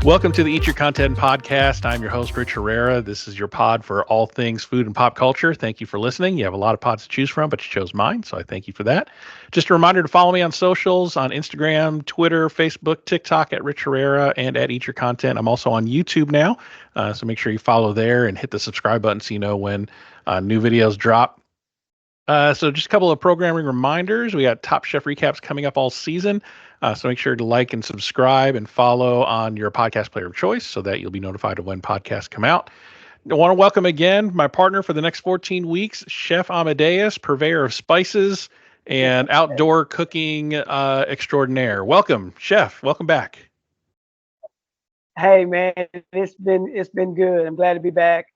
Welcome to the Eat Your Content podcast. I'm your host, Rich Herrera. This is your pod for all things food and pop culture. Thank you for listening. You have a lot of pods to choose from, but you chose mine, so I thank you for that. Just a reminder to follow me on socials, on Instagram, Twitter, Facebook, TikTok at Rich Herrera and at Eat Your Content. I'm also on YouTube now, so make sure you follow there and hit the subscribe button so you know when new videos drop. So just a couple of programming reminders. We got Top Chef recaps coming up all season. So make sure to like and subscribe and follow on your podcast player of choice so that you'll be notified of when podcasts come out. I want to welcome again my partner for the next 14 weeks, Chef Amadeus, purveyor of spices and outdoor cooking extraordinaire. Welcome, Chef. Welcome back. Hey man, it's been good. I'm glad to be back.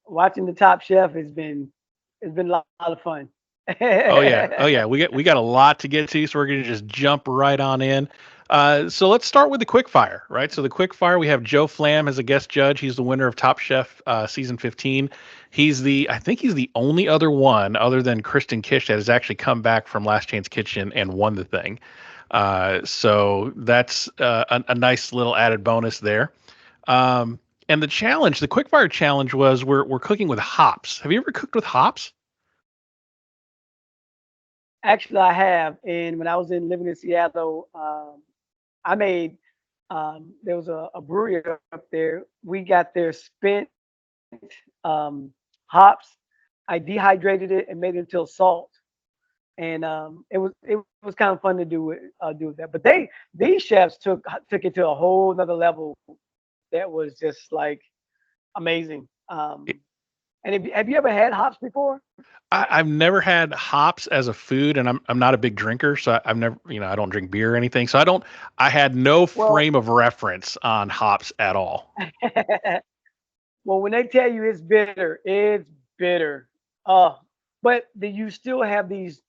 Watching the Top Chef has been a lot of fun. Oh yeah. We got a lot to get to, so we're gonna just jump right on in. So let's start with the quick fire, right? So the quick fire, we have Joe Flam as a guest judge. He's the winner of Top Chef season 15. I think he's the only other one other than Kristen Kish that has actually come back from Last Chance Kitchen and won the thing. So that's a nice little added bonus there. And the quick fire challenge was we're cooking with hops. Have you ever cooked with hops? Actually, I have, and when I was living in Seattle, I made there was a brewery up there. We got their spent hops. I dehydrated it and made it into salt, and it was kind of fun to do that. But these chefs took it to a whole nother level that was just like amazing. And have you ever had hops before? I've never had hops as a food, and I'm not a big drinker, so I've never, I don't drink beer or anything, so I had no Well, frame of reference on hops at all. well, when they tell you it's bitter. Uh, but you still have these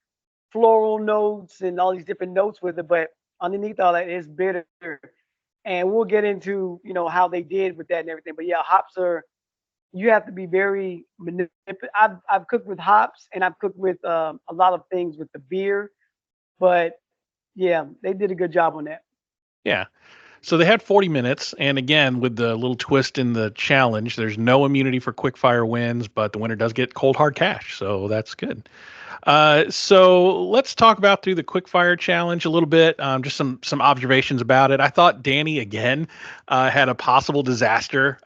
floral notes and all these different notes with it, but underneath all that is bitter. And we'll get into how they did with that and everything. But yeah, hops are you have to be very I've cooked with hops and I've cooked with a lot of things with the beer, but yeah, they did a good job on that. Yeah. So they had 40 minutes, and again, with the little twist in the challenge, there's no immunity for quick fire wins, but the winner does get cold hard cash, so that's good. So let's talk about through the quick fire challenge a little bit. Just some observations about it. I thought Danny again had a possible disaster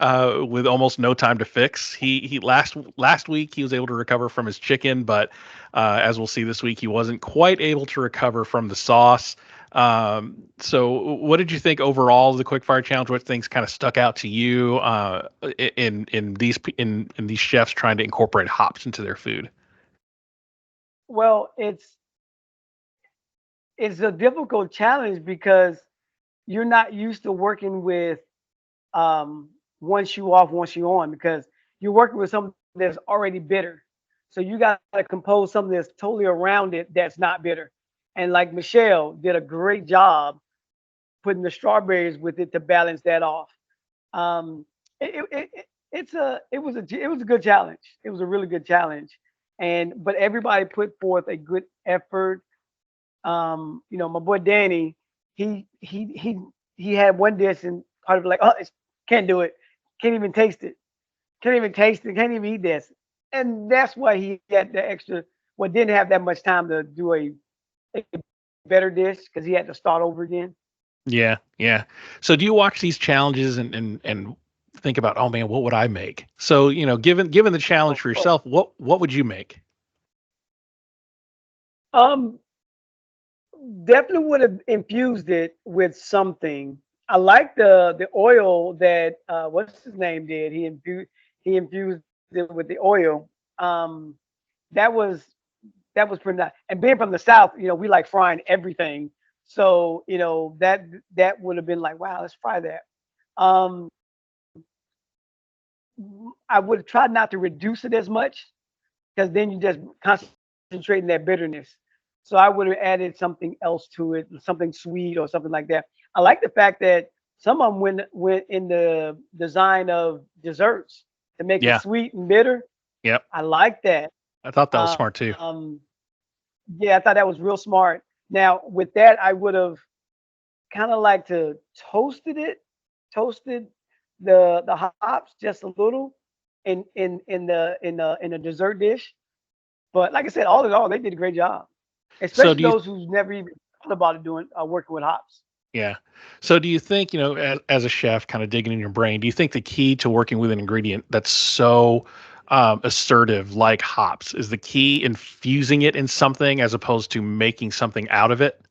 with almost no time to fix. He last week he was able to recover from his chicken, but as we'll see this week, he wasn't quite able to recover from the sauce. So what did you think overall of the quick fire challenge? What things kind of stuck out to you in these chefs trying to incorporate hops into their food? Well, it's a difficult challenge because you're not used to working with one shoe off, one shoe on, because you're working with something that's already bitter. So you got to compose something that's totally around it that's not bitter. And like Michelle did a great job putting the strawberries with it to balance that off. Um, it was a good challenge. It was a really good challenge, and but everybody put forth a good effort. My boy Danny, he he he he had one dish and part of it like, oh, can't do it, can't even taste it, can't even taste it, can't even eat this, and that's why he had the extra. Well, didn't have that much time to do a better dish because he had to start over again. Yeah, yeah. So do you watch these challenges and think about, oh man, what would I make? So, given the challenge Of for course. yourself, what would you make? Um, Definitely would have infused it with something. I like the oil that what's his name did. He infused it with the oil. Um, that was that was pretty nice. And being from the South, we like frying everything. So that would have been like, wow, let's fry that. Um, I would have tried not to reduce it as much because then you just concentrate in that bitterness. So I would have added something else to it, something sweet or something like that. I like the fact that some of them went in the design of desserts to make it Yeah, sweet and bitter. yep. I like that. I thought that was smart too. Yeah, I thought that was real smart. Now with that, I would have kind of like to toasted the hops just a little in a dessert dish. But like I said, all in all, they did a great job, So especially do you those who's never even thought about it doing working with hops. Yeah. So do you think, as a chef, kind of digging in your brain, do you think the key to working with an ingredient that's so assertive, like hops, is the key infusing it in something as opposed to making something out of it?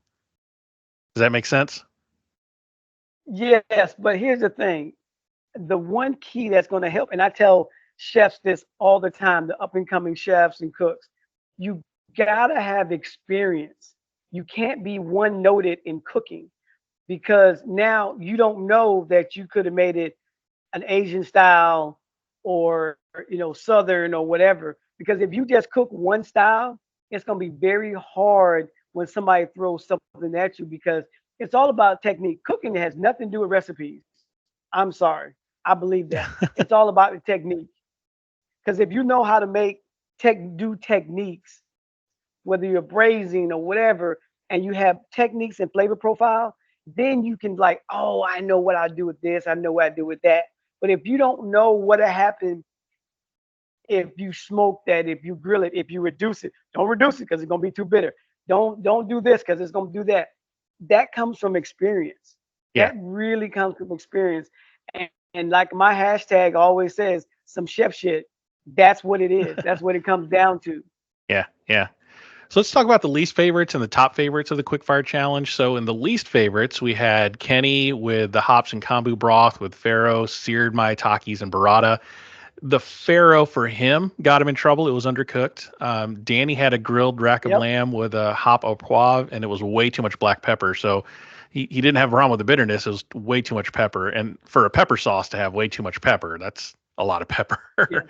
Does that make sense? Yes, but here's the thing: the one key that's going to help, and I tell chefs this all the time, the up and coming chefs and cooks, you gotta have experience. You can't be one noted in cooking because now you don't know that you could have made it an Asian style or Southern or whatever. Because if you just cook one style, it's gonna be very hard when somebody throws something at you because it's all about technique. Cooking has nothing to do with recipes. I'm sorry. I believe that. It's all about the technique. Because if you know how to do techniques, whether you're braising or whatever, and you have techniques and flavor profile, then you can like, oh, I know what I do with this, I know what I do with that. But if you don't know what'll happen if you smoke that, if you grill it, if you reduce it, don't reduce it because it's gonna be too bitter. Don't do this because it's gonna do that. That comes from experience. Yeah. That really comes from experience. And like my hashtag always says, some chef shit. That's what it is. That's what it comes down to. Yeah. Yeah. So let's talk about the least favorites and the top favorites of the quickfire challenge. So in the least favorites, we had Kenny with the hops and kombu broth with farro, seared maitakes, and burrata. The farro for him got him in trouble. It was undercooked. Danny had a grilled rack of Yep. lamb with a hop au poivre, and it was way too much black pepper. So he didn't have a problem with the bitterness. It was way too much pepper. And for a pepper sauce to have way too much pepper, that's a lot of pepper. Yeah.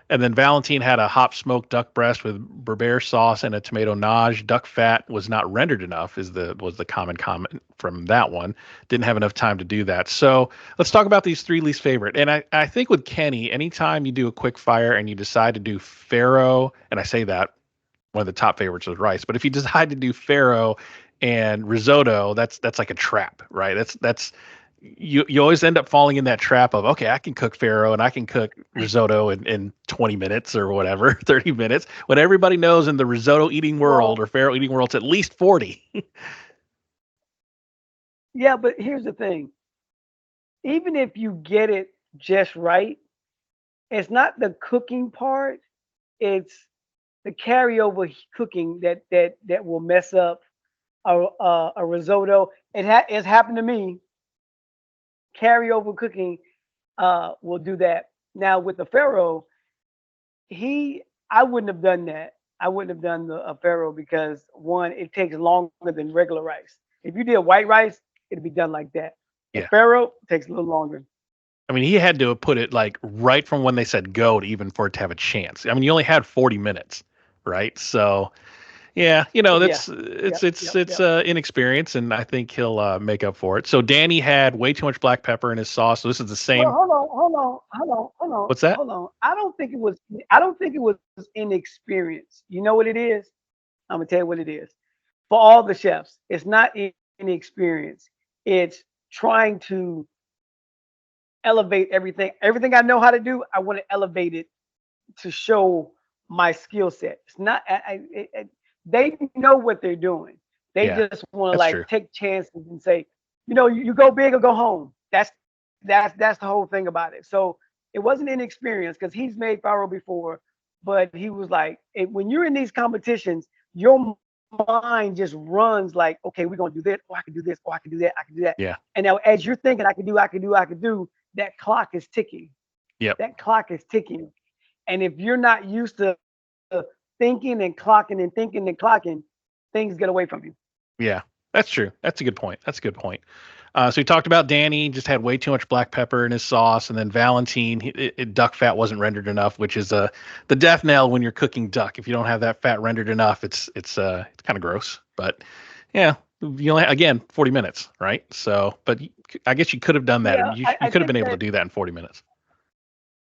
And then Valentine had a hop smoked duck breast with Berber sauce and a tomato nage. Duck fat was not rendered enough, was the common comment from that one. Didn't have enough time to do that. So let's talk about these three least favorite. And I think with Kenny, anytime you do a quick fire and you decide to do farro, and I say that one of the top favorites was rice, but if you decide to do farro and risotto, that's like a trap, right? That's you always end up falling in that trap of, okay, I can cook farro and I can cook risotto in 20 minutes or whatever, 30 minutes, when everybody knows in the risotto eating world Well, or farro eating world it's at least 40. yeah, but here's the thing. Even if you get it just right, it's not the cooking part, it's the carryover cooking that will mess up a risotto. It's happened to me. Carryover cooking will do that. Now with the farro, he I wouldn't have done that. I wouldn't have done the farro because one, it takes longer than regular rice. If you did white rice, it'd be done like that. The Yeah. farro takes a little longer. I mean, he had to have put it like right from when they said go to even for it to have a chance. I mean, you only had 40 minutes, right? So yeah, Yeah. that's Yep. Yep. it's Yep. inexperience, and I think he'll make up for it. So Danny had way too much black pepper in his sauce. So this is the Well, same. What's that? hold on. I don't think it was inexperience. You know what it is? I'm gonna tell you what it is. For all the chefs, it's not inexperience. It's trying to elevate everything. Everything I know how to do, I want to elevate it to show my skill set. It's not. They know what they're doing. They Yeah, just want to that's like true. take chances and say, you go big or go home. That's the whole thing about it. So it wasn't inexperience because he's made Faro before, but he was like, when you're in these competitions, your mind just runs like, okay, we're gonna do this, or I can do this, or I can do that, I can do that. Yeah. And now as you're thinking, I can do, that clock is ticking. Yep. That clock is ticking. And if you're not used to thinking and clocking and thinking and clocking, things get away from you. Yeah, that's true. That's a good point. That's a good point. So we talked about Danny just had way too much black pepper in his sauce, and then Valentine, duck fat wasn't rendered enough, which is the death knell when you're cooking duck. If you don't have that fat rendered enough, it's kind of gross. But yeah, you only again 40 minutes, right? So, but I guess you could have done that. Yeah, You I could have think been able to that, do that in 40 minutes.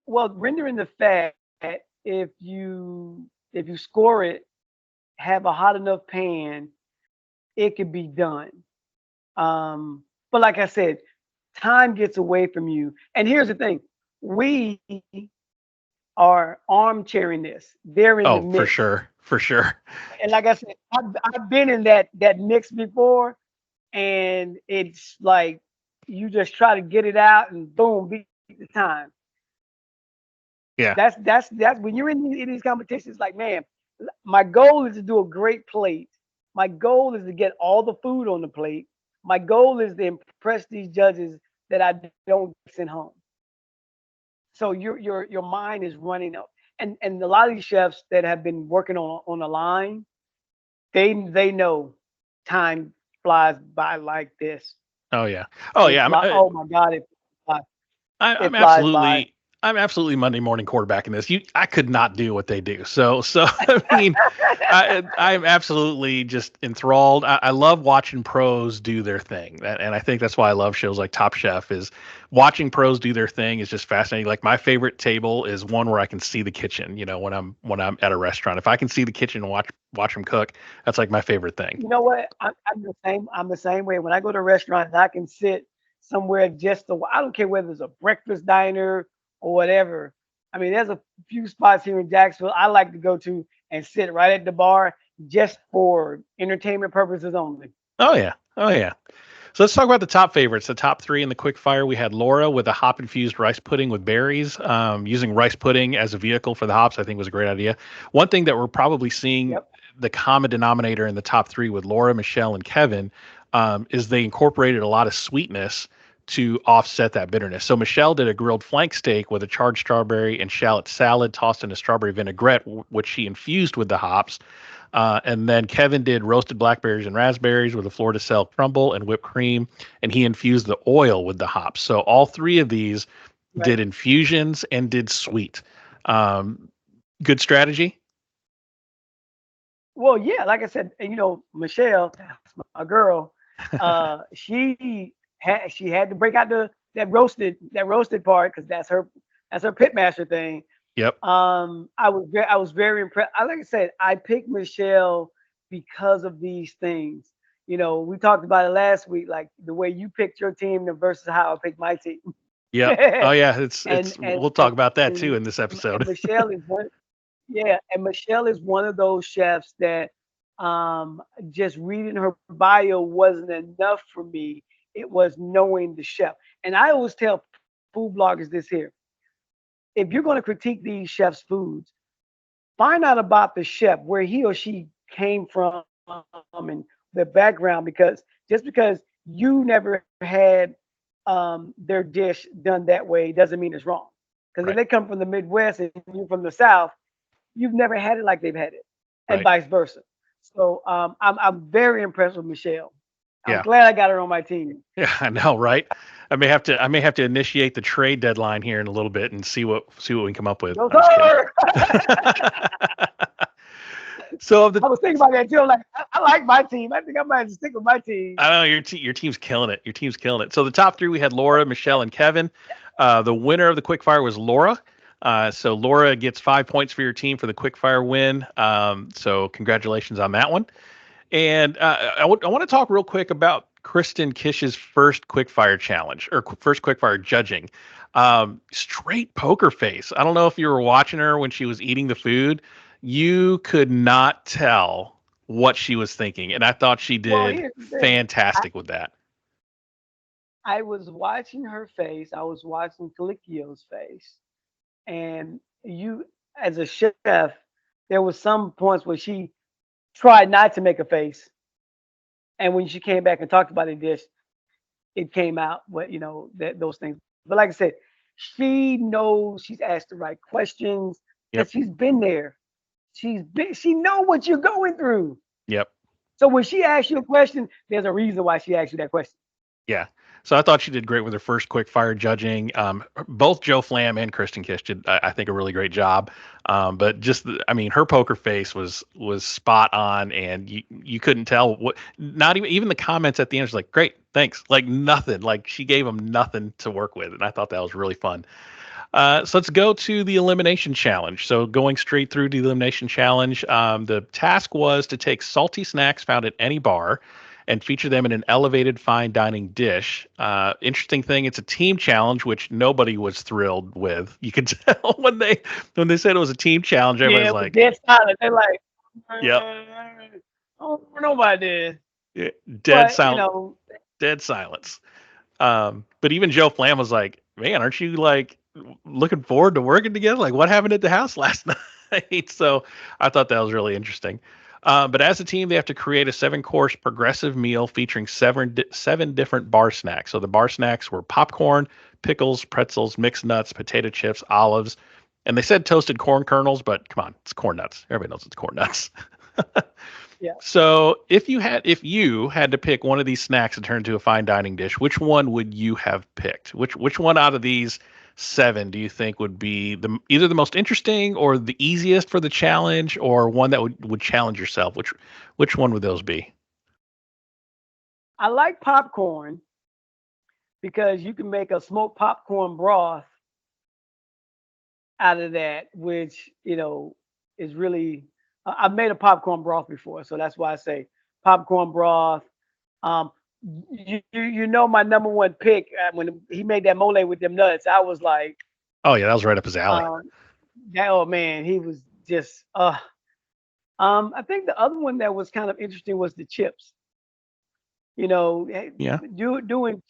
well, rendering the fat, if you score it, have a hot enough pan, it could be done. But like I said, time gets away from you. And here's the thing: we are armchairing this. They're in the Oh, for mix. sure, for sure. And like I said, I've been in that mix before, and it's like you just try to get it out and boom, beat the time. Yeah. That's when you're in these competitions. Like, man, my goal is to do a great plate. My goal is to get all the food on the plate. My goal is to impress these judges that I don't send home. So your mind is running up, and a lot of these chefs that have been working on the line, they know time flies by like this. Oh yeah. Oh yeah. Oh my God, flies, I'm it flies by. absolutely Monday morning quarterbacking this. I could not do what they do. So I mean, I'm absolutely just enthralled. I love watching pros do their thing, and I think that's why I love shows like Top Chef. Is watching pros do their thing is just fascinating. Like my favorite table is one where I can see the kitchen. You know, when I'm at a restaurant, if I can see the kitchen and watch them cook, that's like my favorite thing. You know what? I'm the same. I'm the same way. When I go to a restaurant and I can sit somewhere just to, I don't care whether it's a breakfast diner or whatever. I mean, there's a few spots here in Jacksonville I like to go to and sit right at the bar just for entertainment purposes only. Oh yeah. Oh yeah. So let's talk about the top favorites. The top three in the quick fire. We had Laura with a hop infused rice pudding with berries. Using rice pudding as a vehicle for the hops, I think was a great idea. One thing that we're probably seeing Yep. the common denominator in the top three with Laura, Michelle, and Kevin is they incorporated a lot of sweetness to offset that bitterness. So Michelle did a grilled flank steak with a charred strawberry and shallot salad tossed in a strawberry vinaigrette, which she infused with the hops. And then Kevin did roasted blackberries and raspberries with a Flor de Sel crumble and whipped cream, and he infused the oil with the hops. So all three of these Right. did infusions and did sweet. Um, Good strategy. Well, yeah, like I said, and Michelle, my girl, she had to break out that roasted part because that's her pitmaster thing. Yep. I was very impressed. Like I said, I picked Michelle because of these things. We talked about it last week, like the way you picked your team versus how I picked my team. Yep. Oh yeah. It's and it's. and We'll talk about that too and in this and episode. Michelle is one. Yeah, and Michelle is one of those chefs that just reading her bio wasn't enough for me. It was knowing the chef. And I always tell food bloggers this here: if you're going to critique these chefs' foods, find out about the chef, where he or she came from and the background, because you never had their dish done that way doesn't mean it's wrong. Because if Right. they come from the Midwest and you're from the South, you've never had it like they've had it, and Right. vice versa. So I'm very impressed with Michelle. I'm Yeah. glad I got her on my team. Yeah. I know. Right. I may have to initiate the trade deadline here in a little bit and see what we can come up with. No, I'm just kidding. sir. So of the I was thinking about that too. I'm like, I like my team. I think I might have to stick with my team. I don't know. Your team's killing it. Your team's killing it. So the top three we had Laura, Michelle, and Kevin. The winner of the quickfire was Laura. So Laura gets 5 points for your team for the quickfire win. So congratulations on that one. And I want to talk real quick about Kristen Kish's first quickfire challenge or first quickfire judging. Straight poker face. I don't know if you were watching her when she was eating the food. You could not tell what she was thinking, and I thought she Well, did here's the thing. I, fantastic with that. I was watching her face. I was watching Calicchio's face, and you, as a chef, there was some points where she tried not to make a face, and when she came back and talked about the dish, it came out. What those things. But like I said, she knows she's asked the right questions Yep. because she's been there. She know what you're going through. Yep. So when she asks you a question, there's a reason why she asked you that question. Yeah. So I thought she did great with her first quick fire judging. Both Joe Flam and Kristen Kish did, I think, a really great job. But just, I mean, her poker face was spot on, and you couldn't tell what. Not even the comments at the end was like, "Great, thanks." Like nothing. Like she gave them nothing to work with, and I thought that was really fun. So let's go to the elimination challenge. So going straight through the elimination challenge, the task was to take salty snacks found at any bar and feature them in an elevated fine dining dish. Interesting thing, it's a team challenge, which nobody was thrilled with. You could tell when they said it was a team challenge, Yeah, everybody's it was like, dead silent. They're like, "Yep, I don't know about this. yeah, dead But, silent, dead silence." But even Joe Flam was like, "Man, aren't you like looking forward to working together? Like, what happened at the house last night?" So I thought that was really interesting. But as a team, they have to create a seven-course progressive meal featuring seven different bar snacks. So the bar snacks were popcorn, pickles, pretzels, mixed nuts, potato chips, olives, and they said toasted corn kernels, but come on, it's corn nuts. Everybody knows it's corn nuts. yeah. So if you had to pick one of these snacks to turn into a fine dining dish, which one would you have picked? Which one out of these seven do you think would be either the most interesting or the easiest for the challenge, or one that would challenge yourself? Which one would those be? I like popcorn because you can make a smoked popcorn broth out of that, which, is really, I've made a popcorn broth before. So that's why I say popcorn broth. Um, my number one pick when he made that mole with them nuts, I was like, Oh yeah, that was right up his alley. um, that old man, he was just, I think the other one that was kind of interesting was the chips. Yeah, Doing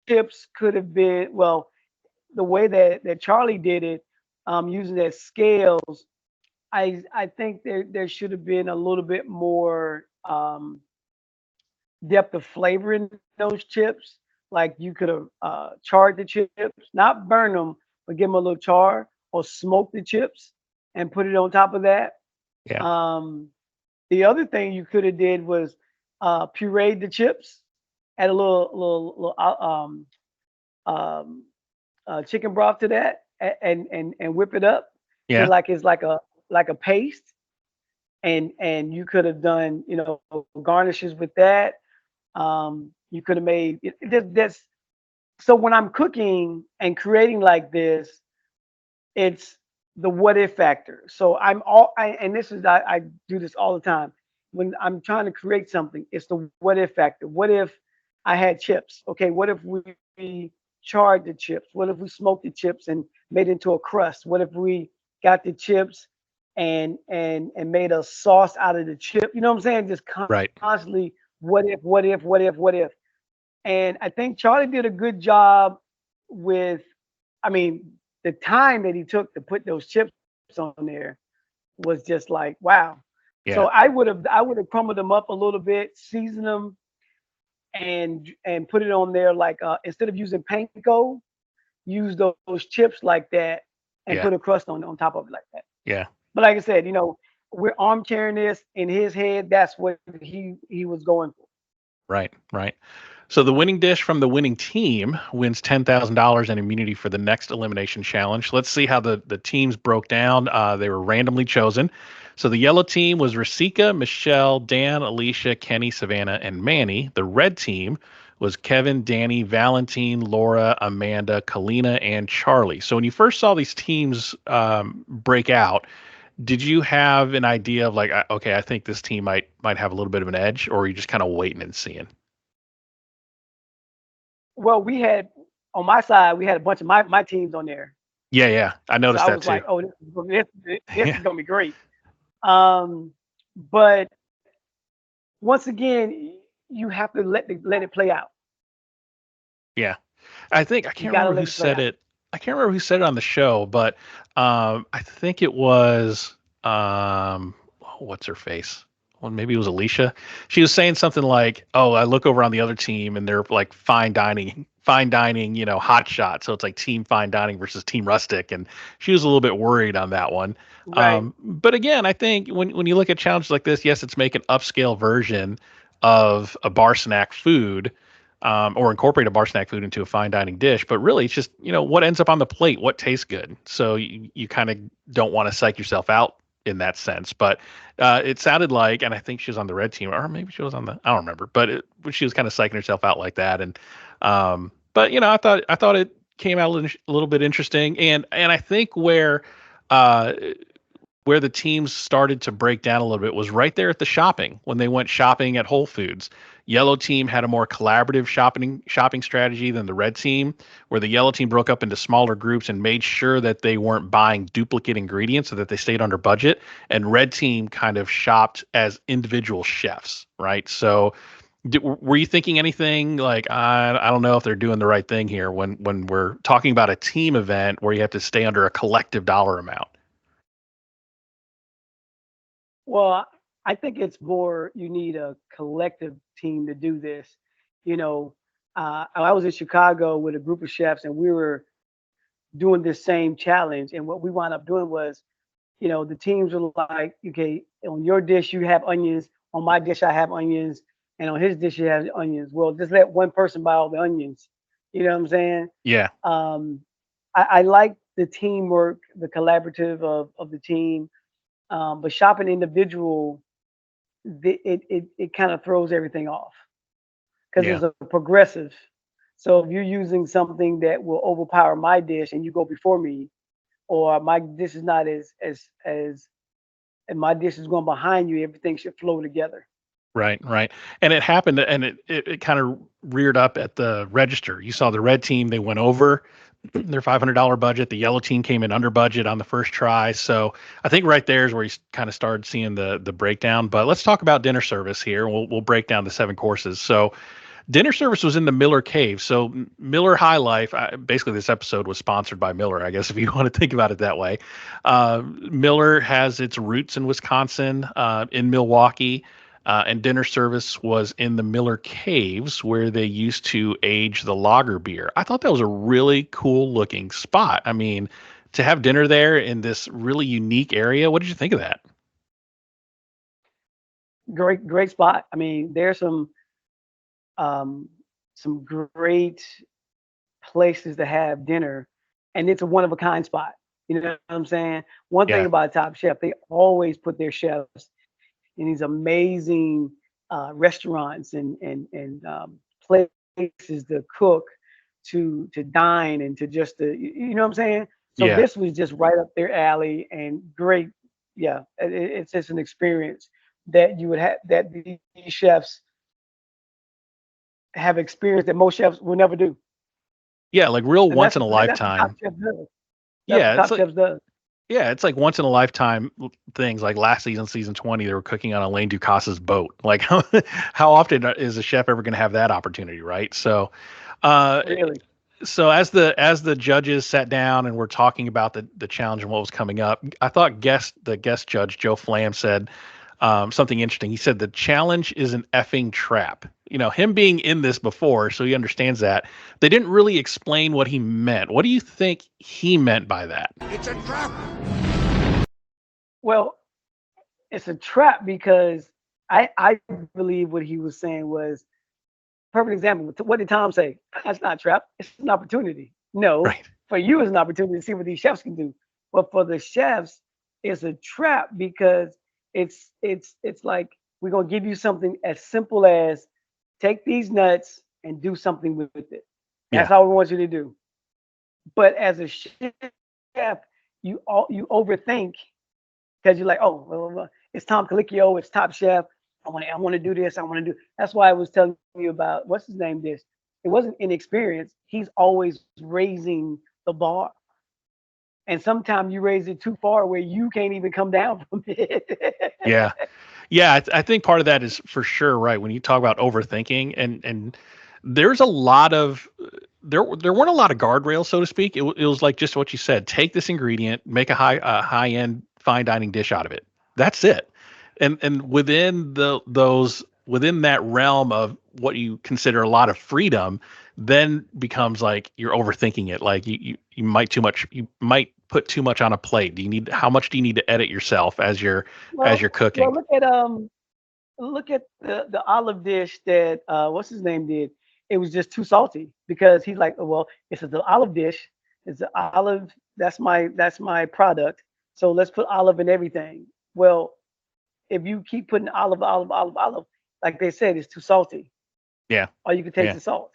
chips could have been, well, the way that Charlie did it, using that scales. I think there should have been a little bit more depth of flavor in those chips. Like you could have charred the chips, not burn them, but give them a little char, or smoke the chips and put it on top of that. yeah, Um, the other thing you could have did was pureed the chips, add a um, chicken broth to that, and whip it up till yeah, like it's like a paste, and you could have done garnishes with that. You could have made this. So when I'm cooking and creating like this, it's the what if factor. So and this is I do this all the time when I'm trying to create something. It's the what if factor. What if I had chips? Okay, what if we charred the chips? What if we smoked the chips and made it into a crust? What if we got the chips and made a sauce out of the chip? You know what I'm saying? Just right. constantly what if, what if, what if, what if. And I think Charlie did a good job with, I mean, the time that he took to put those chips on there was just like, wow. So Yeah, I would have crumbled them up a little bit, season them, and put it on there like instead of using panko, use those chips like that and yeah, put a crust on top of it like that. yeah. But like I said, we're armchairing this in his head. That's what he was going for. Right, right. So the winning dish from the winning team wins $10,000 in immunity for the next elimination challenge. Let's see how the teams broke down. They were randomly chosen. So the yellow team was Rasika, Michelle, Dan, Alicia, Kenny, Savannah, and Manny. The red team was Kevin, Danny, Valentine, Laura, Amanda, Kalina, and Charlie. So when you first saw these teams break out, did you have an idea of like, okay, I think this team might have a little bit of an edge, or are you just kind of waiting and seeing? Well, we had on my side, we had a bunch of my teams on there. Yeah, yeah. I So noticed I that was too. like, oh, this Yeah. is gonna be great. But once again, you have to let it play out. Yeah. I think I You can't gotta remember let who it play said out. it. I can't remember who said it on the show, but I think it was what's her face? Well, maybe it was Alicia. She was saying something like, "Oh, I look over on the other team and they're like fine dining, hot shot. So it's like team fine dining versus team rustic." And she was a little bit worried on that one. Right. But again, I think when you look at challenges like this, yes, it's make an upscale version of a bar snack food, or incorporate a bar snack food into a fine dining dish. But really, it's just what ends up on the plate, what tastes good. So you kind of don't want to psych yourself out in that sense. But it sounded like, and I think she was on the red team, or maybe she was on the, I don't remember, but she was kind of psyching herself out like that. And but I thought it came out a little bit interesting, and I think where uh where the teams started to break down a little bit was right there at the shopping when they went shopping at Whole Foods. Yellow team had a more collaborative shopping strategy than the red team, where the yellow team broke up into smaller groups and made sure that they weren't buying duplicate ingredients so that they stayed under budget. And red team kind of shopped as individual chefs, right? So were you thinking anything like I don't know if they're doing the right thing here when we're talking about a team event where you have to stay under a collective dollar amount? Well, I think it's more you need a collective team to do this. You know, I was in Chicago with a group of chefs, and we were doing this same challenge. And what we wound up doing was, the teams were like, okay, on your dish you have onions, on my dish I have onions, and on his dish you have onions. Well, just let one person buy all the onions. You know what I'm saying? Yeah, Um, I like the teamwork, the collaborative of the team. But shopping individual, it kind of throws everything off because yeah. it's a progressive. So if you're using something that will overpower my dish and you go before me, or my dish is not as and my dish is going behind you, everything should flow together. Right, right. And it happened and it kind of reared up at the register. You saw the red team, they went over their $500 budget. The yellow team came in under budget on the first try. So I think right there is where you kind of started seeing the breakdown. But let's talk about dinner service here. We'll break down the 7 courses. So dinner service was in the Miller Cave. So Miller High Life. Basically, this episode was sponsored by Miller, I guess, if you want to think about it that way. Miller has its roots in Wisconsin, in Milwaukee. And dinner service was in the Miller Caves where they used to age the lager beer. I thought that was a really cool looking spot. I mean, to have dinner there in this really unique area, what did you think of that? Great, great spot. I mean, there's um, some great places to have dinner, and it's a one of a kind spot. You know what I'm saying? One thing Yeah, about Top Chef, they always put their chefs in these amazing restaurants and places to cook, to dine, and to just to you know what I'm saying. So yeah. this was just right up their alley and great. Yeah, it's just an experience that you would have that these chefs have experienced that most chefs will never do, Yeah, like real and once in a that's what Top lifetime. Chef does. That's what Yeah, it's Top like Chef does. yeah, it's like once in a lifetime things. Like last season, season 20, they were cooking on Elaine Ducasse's boat. Like how often is a chef ever going to have that opportunity, right? Uh, Really. so as the judges sat down and were talking about the challenge and what was coming up, I thought the guest judge Joe Flam said something interesting. He said the challenge is an effing trap. You know, him being in this before, so he understands that. They didn't really explain what he meant. What do you think he meant by that? Well, it's a trap because I believe what he was saying was perfect example. What did Tom say? That's not a trap. It's an opportunity. No, Right. for you, it's an opportunity to see what these chefs can do. But for the chefs, it's a trap because it's like we're gonna give you something as simple as take these nuts and do something with it. That's Yeah. all we want you to do. But as a chef, you overthink because you're like, oh, well, it's Tom Colicchio, it's Top Chef. I want to do this. I want to do. That's why I was telling you about what's his name. This it wasn't inexperience. He's always raising the bar, and sometimes you raise it too far where you can't even come down from it. Yeah. Yeah, I think part of that is for sure right when you talk about overthinking and there's a lot of there weren't a lot of guardrails so to speak. It was like just what you said. Take this ingredient, make a high end fine dining dish out of it. That's it. And within within that realm of what you consider a lot of freedom, then becomes like you're overthinking it. Like you might put too much on a plate. Do you need how much do you need to edit yourself as you're Well, cooking? look at the olive dish that what's his name did. It was just too salty because he's like, oh, well, it's an olive dish. It's an olive. That's my product. So let's put olive in everything. Well, if you keep putting olive, olive, olive, olive, like they said, it's too salty, Yeah. or you can taste Yeah. the salt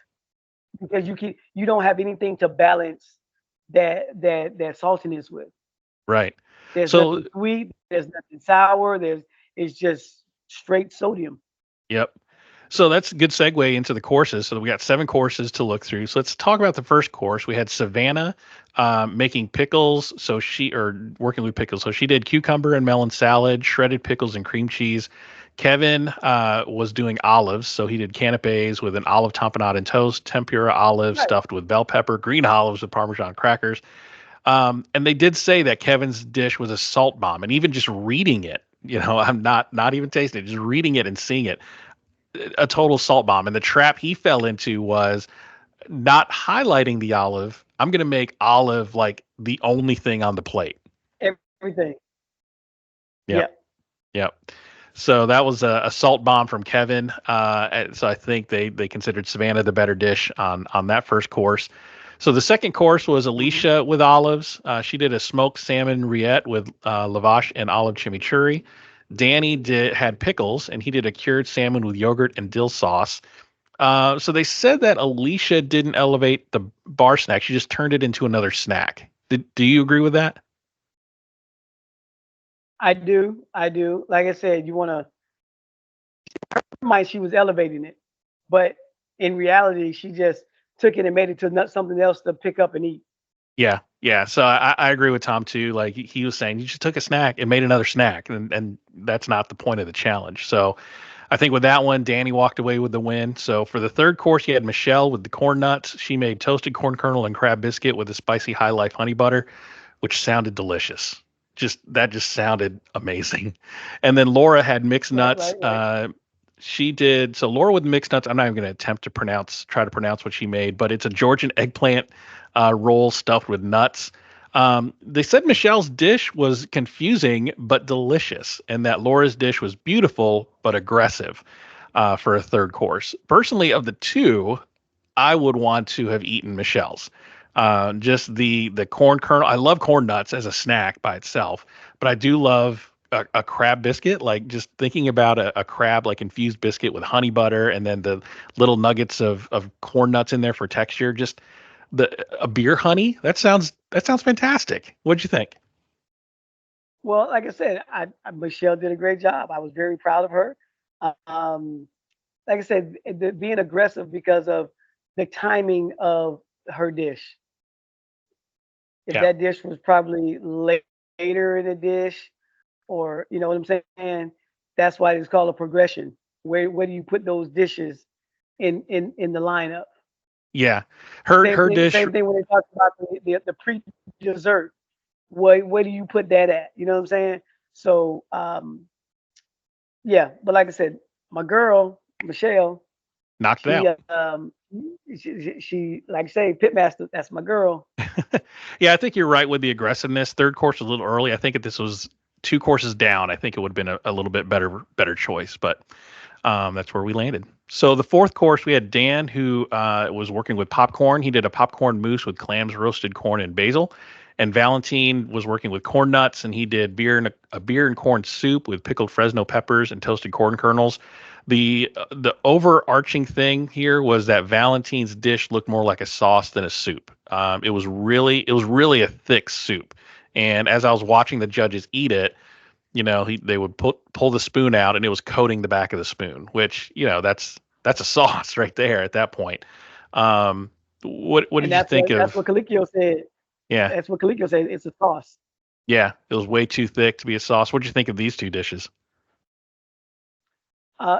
because you don't have anything to balance that saltiness with. Right. There's So nothing sweet. There's nothing sour. It's just straight sodium. yep. So that's a good segue into the courses. So we got 7 courses to look through. So let's talk about the first course. We had Savannah making pickles. Or working with pickles. So she did cucumber and melon salad, shredded pickles and cream cheese. Kevin was doing olives. So he did canapes with an olive tapenade and toast, tempura olives Right. stuffed with bell pepper, green olives with Parmesan crackers. And they did say that Kevin's dish was a salt bomb. And even just reading it, I'm not even tasting it, just reading it and seeing it, a total salt bomb. And the trap he fell into was not highlighting the olive. I'm going to make olive like the only thing on the plate. Everything. Yep. Yeah. Yep. So that was a salt bomb from Kevin. So I think they considered Savannah the better dish on that first course. So the second course was Hmm. Alicia with olives. She did a smoked salmon rillette with lavash and olive chimichurri. Danny had pickles, and he did a cured salmon with yogurt and dill sauce. So they said that Alicia didn't elevate the bar snack; she just turned it into another snack. Do you agree with that? I do. I do. Like I said, you want to mind she was elevating it, but in reality, she just took it and made it to something else to pick up and eat. Yeah, yeah. So I agree with Tom too. Like he was saying, you just took a snack and made another snack, and that's not the point of the challenge. So I think with that one, Danny walked away with the win. So for the third course, you had Michelle with the corn nuts. She made toasted corn kernel and crab biscuit with a spicy high life honey butter, which sounded delicious. Just sounded amazing. And then Laura had mixed Right, nuts. right, right. She did so Laura with mixed nuts. I'm not even going to attempt to try to pronounce what she made, but it's a Georgian eggplant roll stuffed with nuts. They said Michelle's dish was confusing but delicious, and that Laura's dish was beautiful but aggressive for a third course. Personally, of the two, I would want to have eaten Michelle's. Just the corn kernel. I love corn nuts as a snack by itself, but I do love a crab biscuit. Like just thinking about a crab like infused biscuit with honey butter, and then the little nuggets of corn nuts in there for texture. Just the a beer honey. That sounds fantastic. What'd you think? Well, like I said, Michelle did a great job. I was very proud of her. Um, like I said, being aggressive because of the timing of her dish. If Yeah. that dish was probably later in the dish, or you know what I'm saying, that's why it's called a progression. Where do you put those dishes in the lineup? Yeah. Her dish. Same thing when they talk about the pre dessert. Where do you put that at? You know what I'm saying? So yeah, but like I said, my girl Michelle, Knocked it she out. she like I say, pitmaster. That's my girl. Yeah, I think you're right with the aggressiveness. Third course was a little early. I think if this was 2 courses down, I think it would have been a little bit better choice, but that's where we landed. So the fourth course, we had Dan who was working with popcorn. He did a popcorn mousse with clams, roasted corn, and basil. And Valentine was working with corn nuts, and he did a beer and corn soup with pickled Fresno peppers and toasted corn kernels. The overarching thing here was that Valentine's dish looked more like a sauce than a soup. It was really a thick soup. And as I was watching the judges eat it, they would pull the spoon out, and it was coating the back of the spoon, which that's a sauce right there at that point. Um, what And did you think that's of? what Calicchio said. Yeah, That's what Calicchio said. It's a sauce. yeah, it was way too thick to be a sauce. What did you think of these two dishes?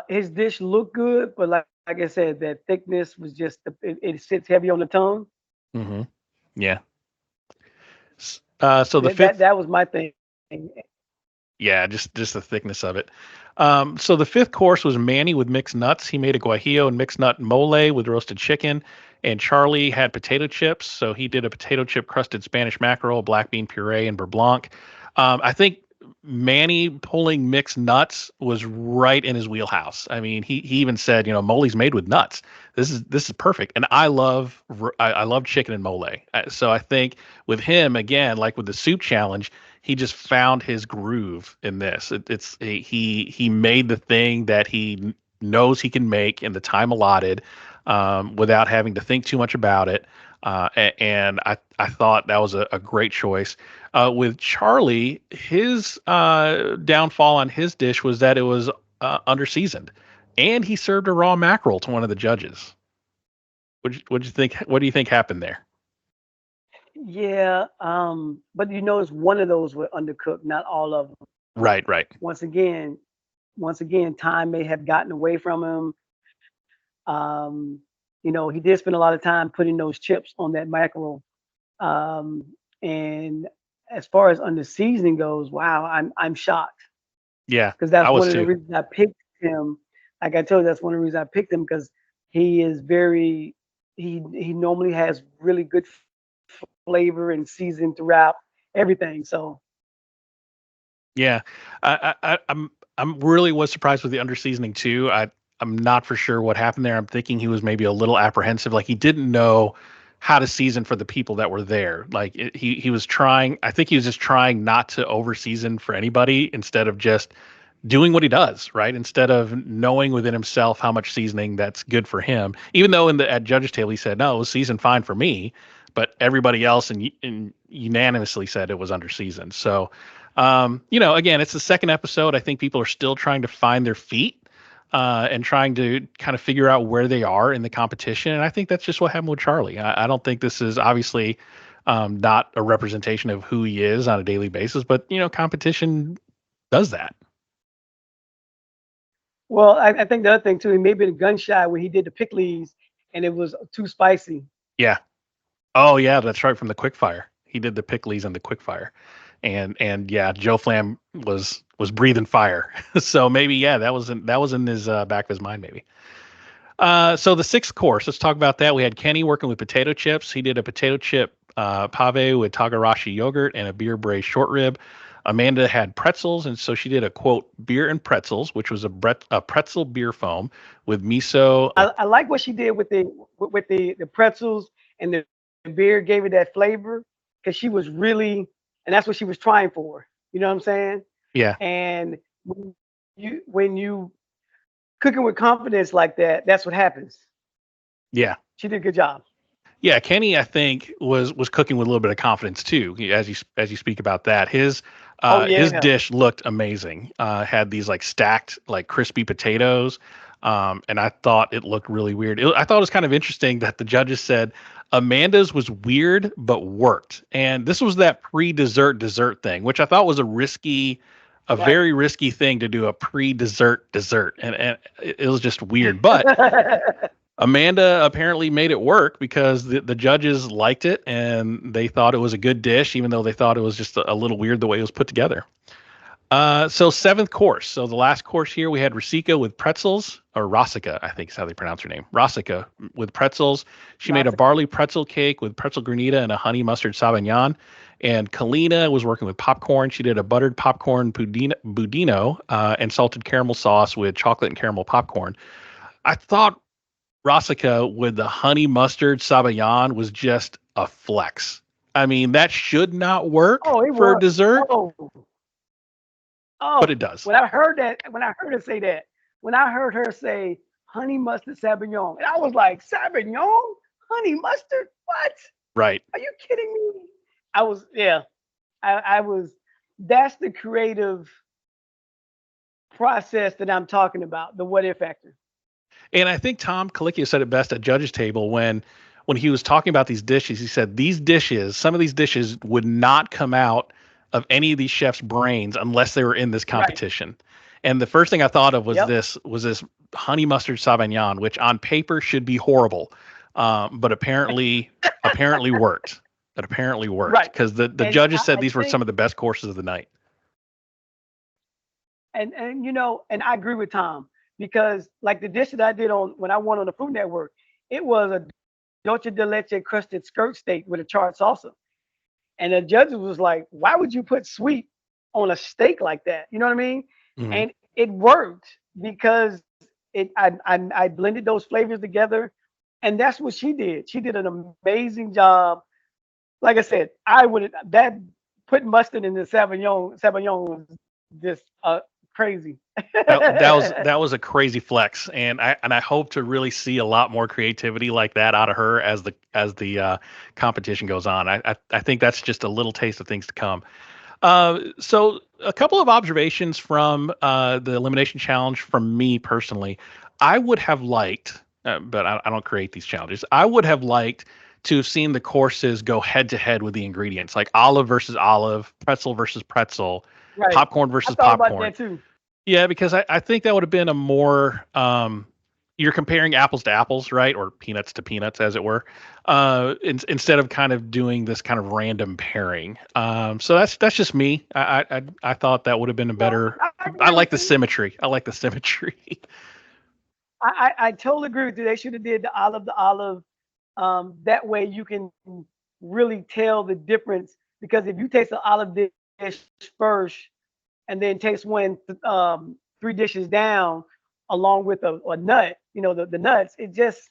His dish looked good, but like I said, that thickness was just it sits heavy on the tongue. Hmm. Yeah. So the fifth. That was my thing. Yeah, just the thickness of it. So the fifth course was Manny with mixed nuts. He made a guajillo and mixed nut mole with roasted chicken, and Charlie had potato chips. So he did a potato chip crusted Spanish mackerel, black bean puree, and beurre blanc. I think Manny pulling mixed nuts was right in his wheelhouse. I mean, he even said, mole's made with nuts. This is perfect, and I love chicken and mole. So I think with him again, like with the soup challenge, he just found his groove in this. He made the thing that he knows he can make in the time allotted, without having to think too much about it. And I thought that was a great choice. With Charlie, his downfall on his dish was that it was under seasoned, and he served a raw mackerel to one of the judges. What'd you think? What do you think happened there? Yeah, but you notice one of those were undercooked, not all of them. Right, right. Once again, time may have gotten away from him. Um, he did spend a lot of time putting those chips on that mackerel. Um, and as far as under seasoning goes, wow, I'm shocked Yeah, because I that's was one of the too. reasons I picked him. Like I told you, that's one of the reasons I picked him because he is very he normally has really good flavor and season throughout everything. So Yeah, I'm really was surprised with the under seasoning too. I'm not for sure what happened there. I'm thinking he was maybe a little apprehensive, like he didn't know how to season for the people that were there. Like he was trying. I think he was just trying not to over season for anybody instead of just doing what he does, right? Instead of knowing within himself how much seasoning that's good for him. Even though at judge's table he said no, it was seasoned fine for me, but everybody else and unanimously said it was under seasoned. So, again, it's the second episode. I think people are still trying to find their feet. And trying to kind of figure out where they are in the competition. And I think that's just what happened with Charlie. I don't think this is obviously not a representation of who he is on a daily basis, but, competition does that. well, I think the other thing too, he may have been gun shy when he did the pickles and it was too spicy. Yeah. Oh yeah, that's right from the quickfire. He did the pickles and the quickfire. And yeah, Joe Flam was breathing fire. So maybe yeah, that was in his back of his mind maybe. So the sixth course, let's talk about that. We had Kenny working with potato chips. He did a potato chip pave with Tagarashi yogurt and a beer braised short rib. Amanda had pretzels, and so she did a quote beer and pretzels, which was a pretzel beer foam with miso. I like what she did with the pretzels and the beer gave it that flavor because she was really and that's what she was trying for. You know what I'm saying? Yeah, And when you cooking with confidence like that, that's what happens. yeah. She did a good job. Yeah, Kenny, I think was cooking with a little bit of confidence too. As you speak about that, Oh his yeah. dish looked amazing. Had these like stacked like crispy potatoes, and I thought it looked really weird. I thought it was kind of interesting that the judges said Amanda's was weird but worked, and this was that pre-dessert thing, which I thought was a Right. very risky thing to do a pre-dessert, and it was just weird, but. Amanda apparently made it work because the judges liked it and they thought it was a good dish, even though they thought it was just a little weird the way it was put together. So seventh course. So the last course here, we had Rasika with pretzels, or Rasica, I think is how they pronounce her name. Rasica with pretzels. She made a Rosica. barley pretzel cake with pretzel granita and a honey mustard sauvignon. And Kalina was working with popcorn. She did a buttered popcorn budino and salted caramel sauce with chocolate and caramel popcorn. I thought Rasica with the honey mustard sabayon was just a flex. I mean, that should not work Oh, it for was. dessert, Oh, but oh. it does. When I heard her say that, when I heard her say honey mustard sauvignon, and I was like, sauvignon, honey mustard, what? Right. Are you kidding me? I was, yeah, I was. That's the creative process that I'm talking about, the what if factor. And I think Tom Colicchio said it best at judges table when he was talking about these dishes. He said some of these dishes would not come out of any of these chefs' brains unless they were in this Right. competition. And the first thing I thought of was Yep. this honey mustard sauvignon, which on paper should be horrible, but apparently worked. It apparently worked Right. because the And judges said I these were think some of the best courses of the night. and and I agree with Tom because like the dish that I did on when I won on the Food Network, it was a dulce de leche crusted skirt steak with a charred salsa. And the judges was like, why would you put sweet on a steak like that? You know what I mean? Hmm. And it worked because I blended those flavors together. And that's what she did. She did an amazing job. Like I said, I would that putting mustard in the Sauvignon was just crazy. That was a crazy flex, and I hope to really see a lot more creativity like that out of her as the competition goes on. I think that's just a little taste of things to come. So a couple of observations from the elimination challenge from me personally. I would have liked, but I don't create these challenges. I would have liked to have seen the courses go head to head with the ingredients, like olive versus olive, pretzel versus pretzel, Right. popcorn I versus thought about popcorn. that too. Yeah, because I think that would have been a more you're comparing apples to apples, right? Or peanuts to peanuts, as it were, instead of kind of doing this kind of random pairing. So that's just me. I thought that would have been a No, better. I I agree with like the you. symmetry. I like the symmetry. I totally agree with you. They should have did the olive. That way you can really tell the difference because if you taste the olive dish first and then taste one three dishes down along with a nut, the nuts, it just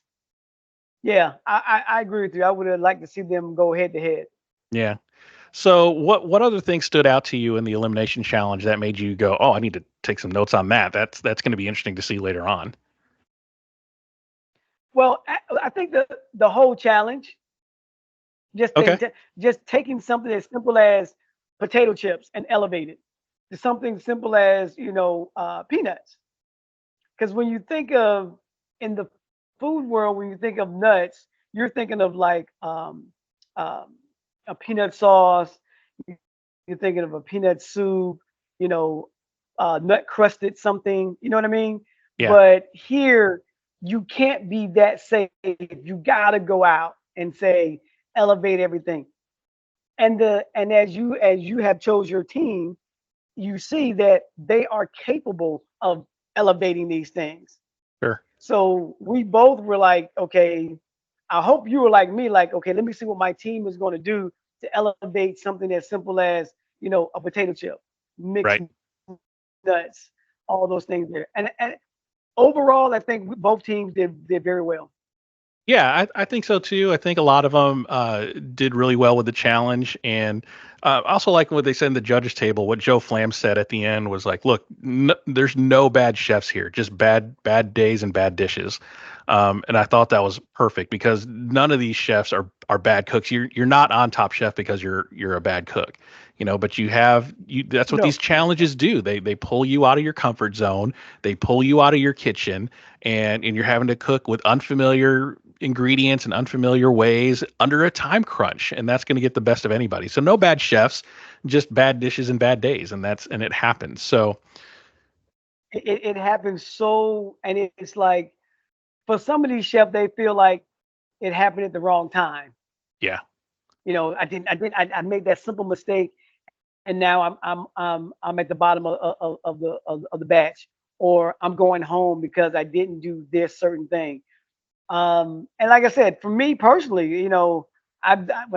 yeah, I agree with you. I would have liked to see them go head to head. Yeah. So what other things stood out to you in the elimination challenge that made you go, oh, I need to take some notes on that. That's going to be interesting to see later on. Well, I think the whole challenge, just the Okay. just taking something as simple as potato chips and elevate it to something simple as peanuts. Because when you think of in the food world, when you think of nuts, you're thinking of like um, a peanut sauce. You're thinking of a peanut soup. You know, nut crusted something. You know what I mean? Yeah. But here, you can't be that safe. You gotta go out and say elevate everything. And as you have chose your team, you see that they are capable of elevating these things. Sure. So we both were like, okay, I hope you were like me, like, okay, let me see what my team is going to do to elevate something as simple as, a potato chip, mixed Right. nuts, all those things there. And overall, I think both teams did very well. Yeah, I think so too. I think a lot of them did really well with the challenge, and also like what they said in the judges table. What Joe Flam said at the end was like, "Look, there's no bad chefs here, just bad days and bad dishes." And I thought that was perfect because none of these chefs are bad cooks. You're not on Top Chef because you're a bad cook, but you. That's what these No, challenges do. They pull you out of your comfort zone. They pull you out of your kitchen, and you're having to cook with unfamiliar ingredients and unfamiliar ways under a time crunch, and that's going to get the best of anybody. So no bad chefs, just bad dishes and bad days, and it happens. So it happens so, and it's like for some of these chefs, they feel like it happened at the wrong time. yeah. I made that simple mistake and now I'm at the bottom of the batch, or I'm going home because I didn't do this certain thing. And like I said, for me personally, when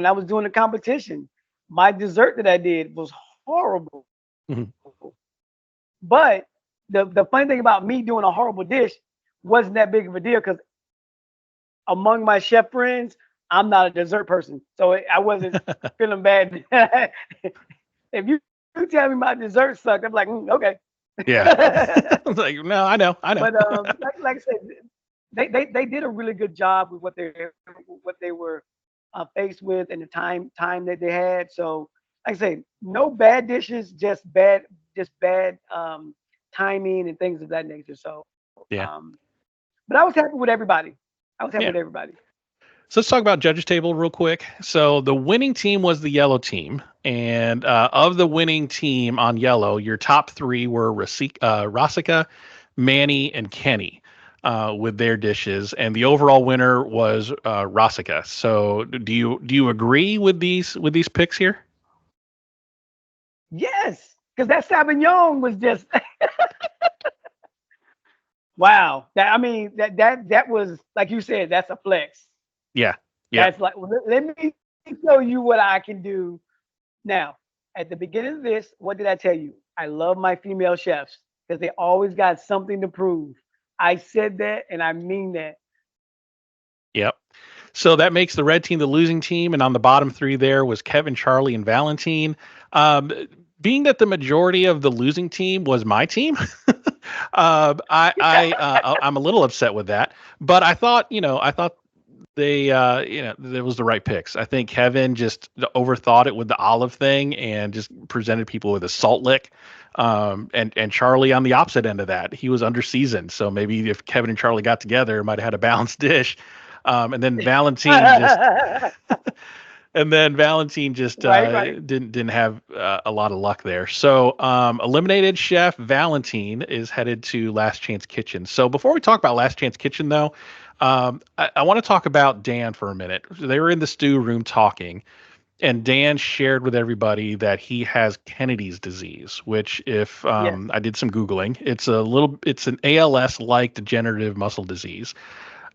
I was doing the competition, my dessert that I did was horrible. Mhm. But the funny thing about me doing a horrible dish wasn't that big of a deal because among my chef friends, I'm not a dessert person, so I wasn't feeling bad. If you tell me my dessert sucked, I'm like, okay. Yeah. It's like, no, I know. But like I said, they did a really good job with what they were faced with and the time that they had. So like I say, no bad dishes, just bad timing and things of that nature. So, Yeah. but I was happy with everybody. I was happy Yeah. with everybody. So let's talk about judges table real quick. So the winning team was the yellow team, and of the winning team on yellow, your top three were Rasica, Manny, and Kenny. With their dishes, and the overall winner was Rasica. So, do you agree with these picks here? Yes, because that Sauvignon was just wow. That I mean that was like you said. That's a flex. Yeah, yeah, That's like, well, let me show you what I can do. Now, at the beginning of this, what did I tell you? I love my female chefs because they always got something to prove. I said that and I mean that. yep. So that makes the red team the losing team, and on the bottom three there was Kevin, Charlie, and Valentine. Um, being that the majority of the losing team was my team, I'm a little upset with that. But I thought they, there was the right picks. I think Kevin just overthought it with the olive thing and just presented people with a salt lick. And Charlie on the opposite end of that, he was under seasoned. So maybe if Kevin and Charlie got together, might have had a balanced dish. And then Valentine just and then Valentine just Right. didn't have a lot of luck there. So eliminated chef Valentine is headed to Last Chance Kitchen. So before we talk about Last Chance Kitchen, though, I want to talk about Dan for a minute. They were in the stew room talking, and Dan shared with everybody that he has Kennedy's disease, which, if Yes. I did some googling, it's an ALS-like degenerative muscle disease,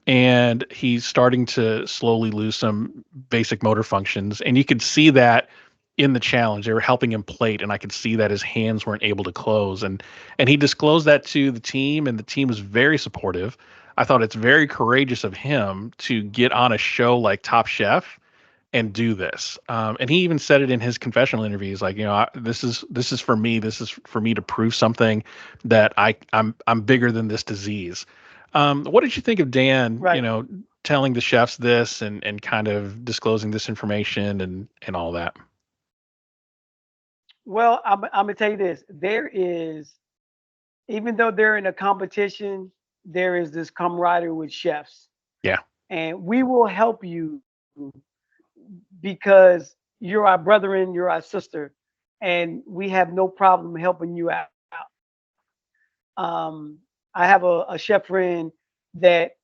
and he's starting to slowly lose some basic motor functions. And you could see that in the challenge. They were helping him plate, and I could see that his hands weren't able to close. And he disclosed that to the team, and the team was very supportive. I thought it's very courageous of him to get on a show like Top Chef and do this. And he even said it in his confessional interviews, like, this is for me. This is for me to prove something that I'm bigger than this disease. What did you think of Dan, Right. telling the chefs this and kind of disclosing this information and all that? Well, I'm gonna tell you this. There is, even though they're in a competition, there is this camaraderie with chefs, Yeah. and we will help you because you're our brethren, you're our sister, and we have no problem helping you out. I have a chef friend that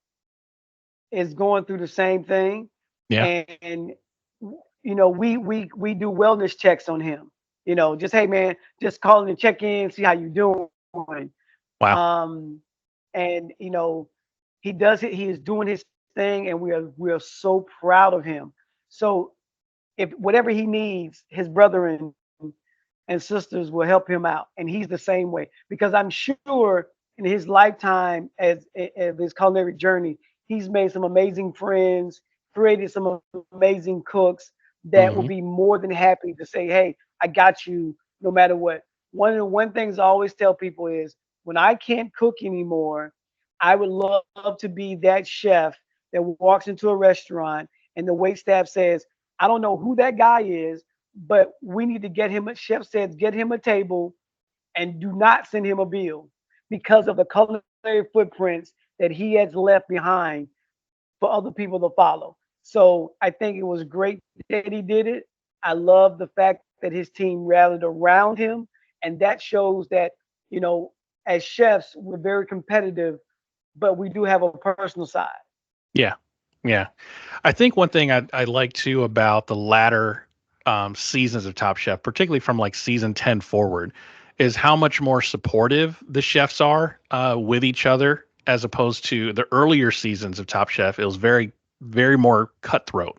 is going through the same thing, Yeah. and we do wellness checks on him. Just, hey man, just calling and check in, see how you doing. Wow. Um, and he does it. He is doing his thing, and we are so proud of him. So if whatever he needs, his brother and sisters will help him out, and he's the same way, because I'm sure in his lifetime as his culinary journey, he's made some amazing friends, created some amazing cooks that will Hmm. be more than happy to say, "Hey, I got you," no matter what. One of the one things I always tell people is, when I can't cook anymore, I would love to be that chef that walks into a restaurant and the wait staff says, "I don't know who that guy is, but we need to get him." A chef says, "Get him a table and do not send him a bill because of the culinary footprints that he has left behind for other people to follow." So I think it was great that he did it. I love the fact that his team rallied around him, and that shows that, you know, as chefs, we're very competitive, but we do have a personal side. Yeah. Yeah. I think one thing I like too about the latter seasons of Top Chef, particularly from like season 10 forward, is how much more supportive the chefs are with each other as opposed to the earlier seasons of Top Chef. It was very, very more cutthroat,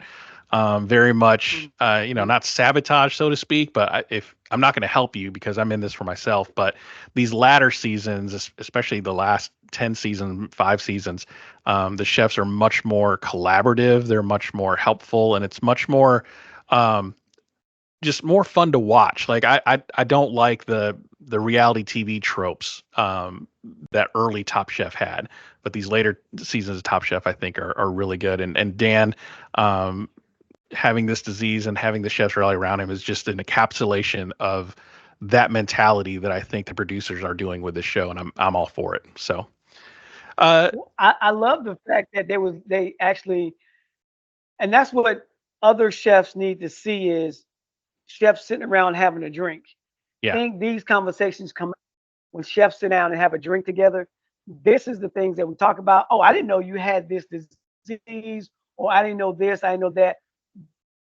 very much, Mhm. not sabotage, so to speak. But if I'm not going to help you because I'm in this for myself, but these latter seasons, especially the last 10 seasons, 5 seasons, the chefs are much more collaborative. They're much more helpful, and it's much more um, just more fun to watch. Like I don't like the reality TV tropes that early Top Chef had, but these later seasons of Top Chef I think are really good. And Dan um, having this disease and having the chefs rally around him is just an encapsulation of that mentality that I think the producers are doing with this show, and I'm all for it. So uh, Well, I love the fact that they actually, and that's what other chefs need to see is chefs sitting around having a drink. yeah, Think these conversations come when chefs sit down and have a drink together. This is the things that we talk about. Oh, I didn't know you had this disease, or I didn't know this, I didn't know that.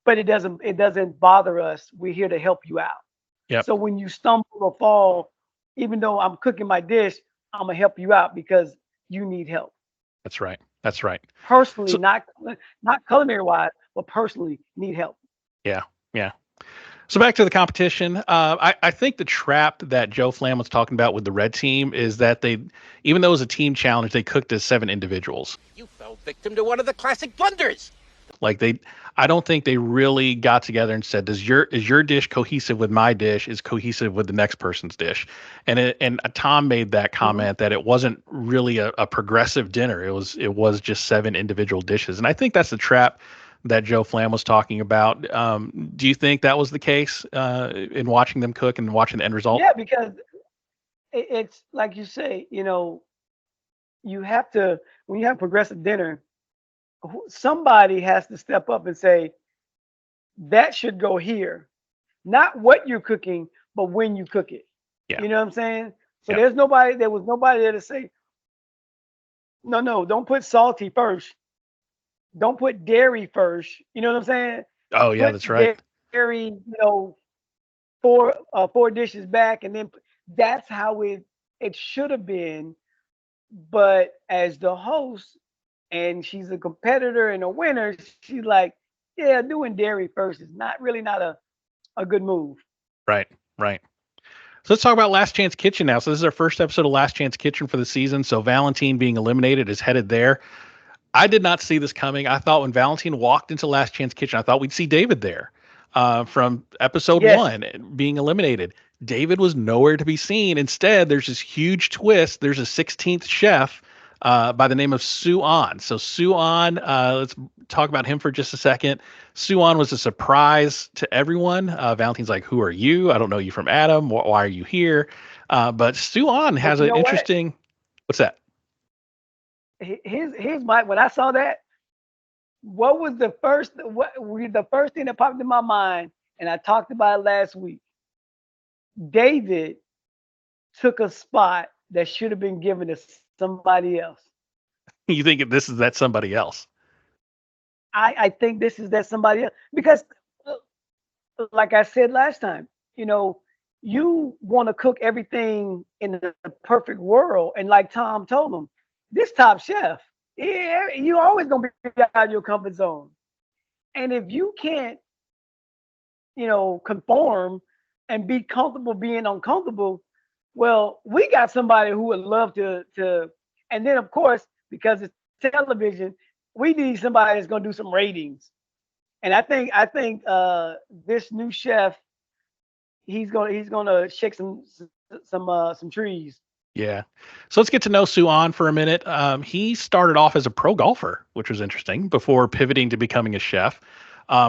But it doesn't bother us. We're here to help you out. yep, So when you stumble or fall, even though I'm cooking my dish, I'm gonna help you out because you need help. that's right, that's right. Personally, So not culinary wise, but personally need help. yeah, yeah. So back to the competition. I think the trap that Joe Flam was talking about with the red team is that even though it was a team challenge, they cooked as 7 individuals. You fell victim to one of the classic blunders. Like I don't think they really got together and said, is your dish cohesive with my dish? Is cohesive with the next person's dish? And Tom made that Mhm. comment that it wasn't really a progressive dinner. It was just seven individual dishes. And I think that's the trap that Joe Flam was talking about. Do you think that was the case in watching them cook and watching the end result? Yeah, because it's like you say, you have to when you have progressive dinner, somebody has to step up and say that should go here. Not what you're cooking, but when you cook it. Yeah. You know what I'm saying? So Yeah. there was nobody there to say, no, no, don't put salty first. Don't put dairy first. You know what I'm saying? Oh yeah, Put that's right. dairy, four dishes back, and then that's how it should have been. But as the host, and she's a competitor and a winner, she's like, yeah, doing dairy first is not a good move. Right. Right. So let's talk about Last Chance Kitchen now. So this is our first episode of Last Chance Kitchen for the season. So Valentine being eliminated is headed there. I did not see this coming. I thought when Valentine walked into Last Chance Kitchen, I thought we'd see David there from episode Yes. one being eliminated. David was nowhere to be seen. Instead, there's this huge twist. There's a 16th chef by the name of Sue An. So Sue An, let's talk about him for just a second. Sue An was a surprise to everyone. Valentine's like, "Who are you? I don't know you from Adam. Why are you here?" But Sue An But has you an know what? interesting. What's that? Here's my when I saw that, what was the first thing that popped in my mind, and I talked about it last week. David took a spot that should have been given to somebody else. You think this is that somebody else? I think this is that somebody else because, like I said last time, you know, you want to cook everything in the perfect world, and like Tom told him, this Top Chef, yeah, you always gonna be out of your comfort zone, and if you can't, conform and be comfortable being uncomfortable, well, we got somebody who would love to, and then of course because it's television, we need somebody that's gonna do some ratings. And I think this new chef, he's gonna shake some trees. Yeah. So let's get to know Suan for a minute. He started off as a pro golfer, which was interesting, before pivoting to becoming a chef.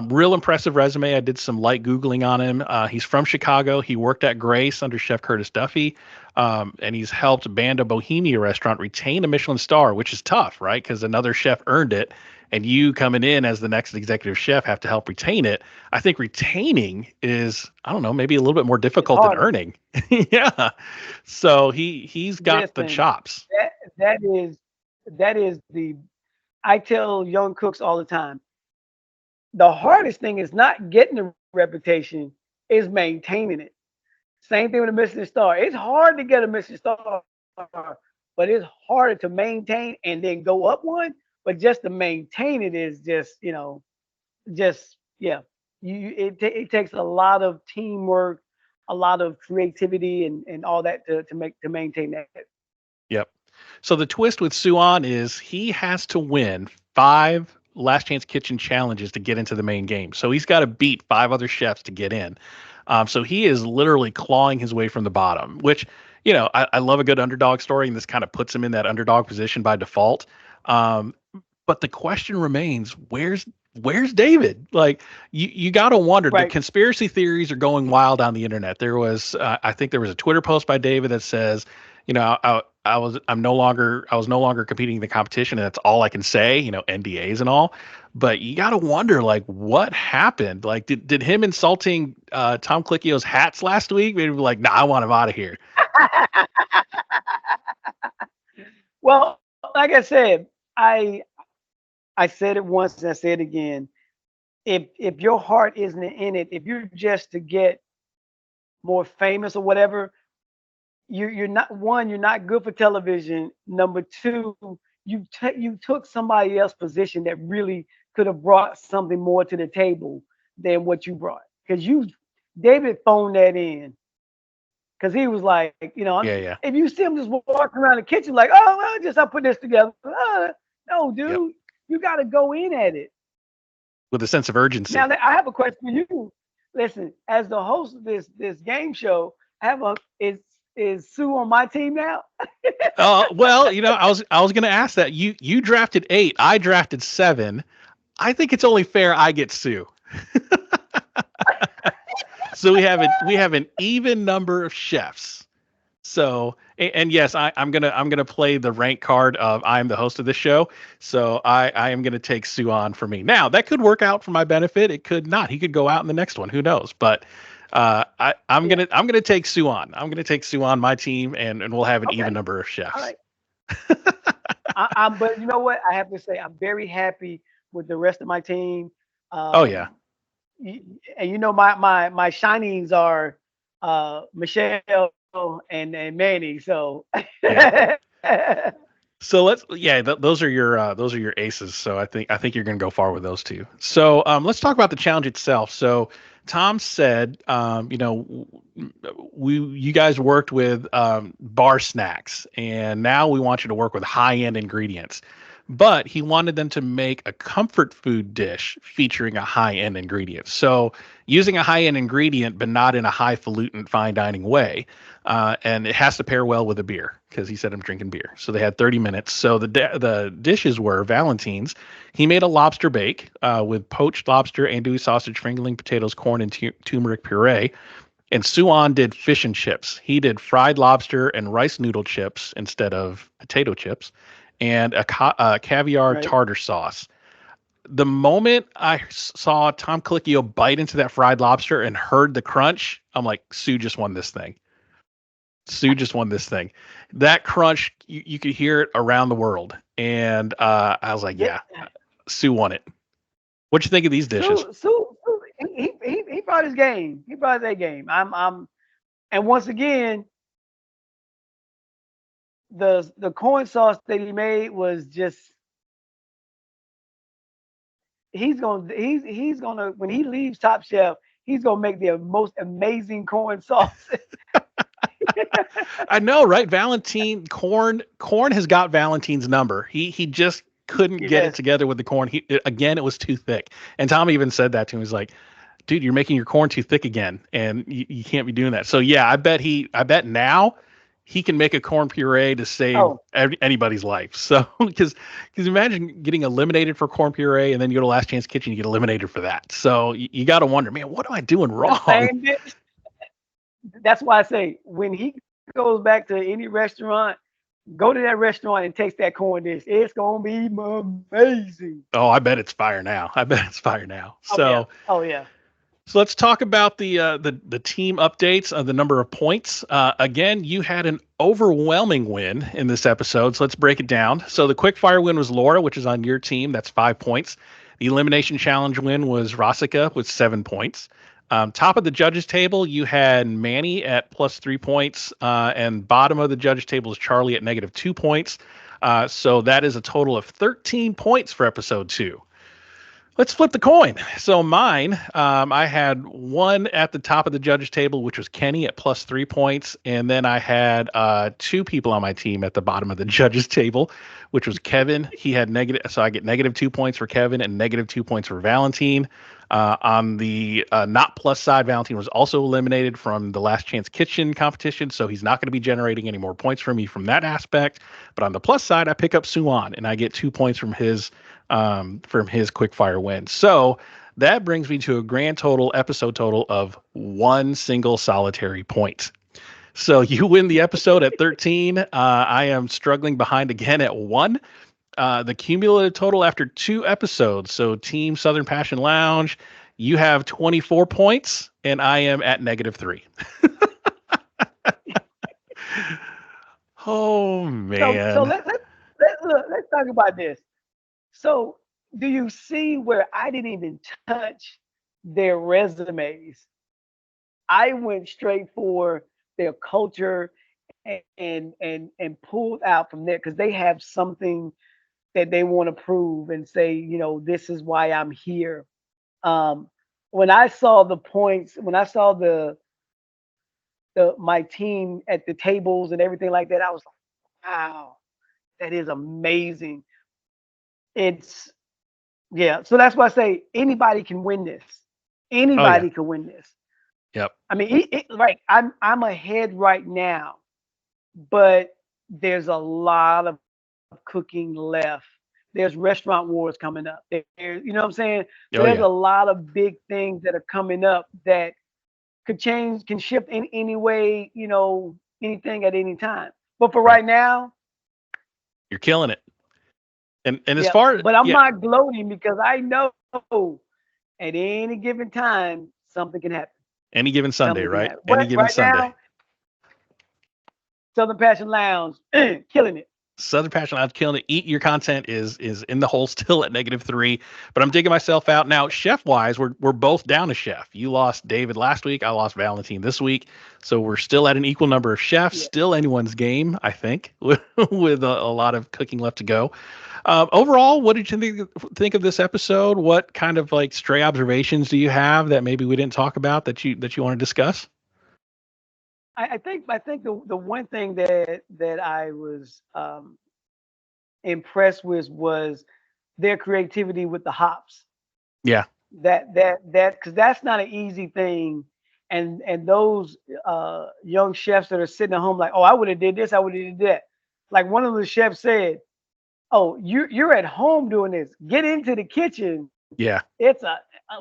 Real impressive resume. I did some light Googling on him. He's from Chicago. He worked at Grace under Chef Curtis Duffy. And he's helped Banda Bohemia restaurant retain a Michelin star, which is tough, right? Because another chef earned it. And you coming in as the next executive chef have to help retain it. I think retaining is, I don't know, maybe a little bit more It's difficult than harder. earning. Yeah. So he's got the Listen, chops. that that is the I tell young cooks all the time. The hardest thing is not getting a reputation, is maintaining it. Same thing with a Michelin star. It's hard to get a Michelin star, but it's harder to maintain and then go up one. But just to maintain it is just yeah. It takes a lot of teamwork, a lot of creativity, and all that to maintain that. Yep. So the twist with Suan is he has to win 5 Last Chance Kitchen challenges to get into the main game. So he's got to beat 5 other chefs to get in. So he is literally clawing his way from the bottom, which, I love a good underdog story, and this kind of puts him in that underdog position by default. Um, but the question remains, where's David? Like you got to wonder. The Right. conspiracy theories are going wild on the internet. I think there was a Twitter post by David that says, I was no longer competing in the competition, and that's all I can say, NDAs and all. But you got to wonder, like, what happened? Like, did him insulting Tom Colicchio's hats last week maybe be like, nah, I want him out of here? Well, like I said, I I said it once and I say it again. If your heart isn't in it, if you're just to get more famous or whatever, you're not one, you're not good for television. Number two, you took somebody else's position that really could have brought something more to the table than what you brought. Because you David phoned that in. Because he was like, Yeah, yeah, if you see him just walking around the kitchen like, oh, well, just I put this together. No, yep, dude, you got to go in at it. with a sense of urgency. Now, I have a question for you. Listen, as the host of this game show, I have a is Sue on my team now? Well, I was going to ask that. You drafted 8, I drafted 7. I think it's only fair I get Sue. So we have an even number of chefs. So and yes, I'm gonna play the rank card of I'm the host of this show. So I am gonna take Sue on for me. Now that could work out for my benefit. It could not. He could go out in the next one. Who knows? But I'm Yeah. gonna take Sue on. I'm gonna take Sue on my team, and we'll have an even Okay. number of All chefs. right. But you know what? I have to say I'm very happy with the rest of my team. Oh yeah. Um, and my shinings are Michelle and Manny. So Yeah. So those are your aces. So I think you're going to go far with those two. So let's talk about the challenge itself. So Tom said, you guys worked with bar snacks, and now we want you to work with high end ingredients. But he wanted them to make a comfort food dish featuring a high end ingredient. So using a high end ingredient, but not in a highfalutin fine dining way. And it has to pair well with a beer because he said I'm drinking beer. So they had 30 minutes. So the dishes were Valentine's. He made a lobster bake with poached lobster, andouille sausage, fingerling potatoes, corn, and turmeric puree. And Suan did fish and chips. He did fried lobster and rice noodle chips instead of potato chips, and a caviar right. tartar sauce. The moment I saw Tom Colicchio bite into that fried lobster and heard the crunch, I'm like, Sue just won this thing. Sue just won this thing. That crunch, you could hear it around the world. And I was like, Yeah. yeah, Sue won it. What you think of these dishes? Sue he brought his game. He brought his A game. And once again, the corn sauce that he made was just he's gonna when he leaves Top Chef, he's gonna make the most amazing corn sauce. I know, right? Valentine corn has got Valentine's number. He just couldn't get it Yes. together with the corn. Again, it was too thick. And Tom even said that to him. He's like, dude, you're making your corn too thick again, and you can't be doing that. So yeah, I bet now he can make a corn puree to save Oh, anybody's life. So because imagine getting eliminated for corn puree, and then you go to Last Chance Kitchen, you get eliminated for that. So you got to wonder, man, what am I doing the wrong? same dish. That's why I say when he goes back to any restaurant, go to that restaurant and taste that corn dish. It's gonna be amazing. Oh, I bet it's fire now. I bet it's fire now. Oh yeah. So Oh yeah. So let's talk about the team updates of the number of points. Again, you had an overwhelming win in this episode, so let's break it down. So the quick fire win was Laura, which is on your team. That's 5 points. The elimination challenge win was Rasika with 7 points. Top of the judges table, you had Manny at plus 3 points, and bottom of the judges table is Charlie at negative 2 points. So that is a total of 13 points for episode 2. Let's flip the coin. So mine, I had one at the top of the judges table, which was Kenny at plus 3 points, and then I had two people on my team at the bottom of the judges table, which was Kevin. He had negative, so I get negative 2 points for Kevin and negative 2 points for Valentine. On the not plus side, Valentine was also eliminated from the Last Chance Kitchen competition, so he's not going to be generating any more points for me from that aspect. But on the plus side, I pick up Suan, and I get 2 points from his quick fire win. So that brings me to a grand total episode total of one single solitary point. So you win the episode at 13. I am struggling behind again at 1. The cumulative total after 2 episodes. So Team Southern Passion Lounge, you have 24 points, and I am at negative 3. Oh So man. let's talk about this. So do you see where I didn't even touch their resumes? I went straight for their culture and pulled out from there because they have something that they want to prove and say, this is why I'm here. Um, when I saw the points, when I saw the my team at the tables and everything like that, I was like, wow, that is amazing. It's Yeah. So that's why I say anybody can win this. Oh yeah. Anybody can win this. Yep. I mean, right. I'm ahead right now, but there's a lot of cooking left. There's restaurant wars coming up. You know what I'm saying? So Oh there's a yeah. lot of big things that are coming up that could change, can shift in any way, anything at any time. But for Right. right now, You're killing it. And as yeah. far But I'm yeah, not gloating because I know at any given time something can happen. any given Sunday, Something can right? happen. Any But given right Sunday. now, Southern Passion Lounge, killing it. Southern Passion Lounge killing it. Eat Your Content is in the hole still at -3, but I'm digging myself out now. Chef wise, we're both down a chef. You lost David last week. I lost Valentine this week, so we're still at an equal number of chefs. Yeah. Still anyone's game, I think, with a lot of cooking left to go. Overall, what did you think of this episode? What kind of like stray observations do you have that maybe we didn't talk about that you want to discuss? I think the one thing that I was impressed with was their creativity with the hops. Yeah, That because that's not an easy thing. And those young chefs that are sitting at home like, oh, I would have did this, I would have did that. Like one of the chefs said, oh, you're at home doing this. Get into the kitchen. yeah, It's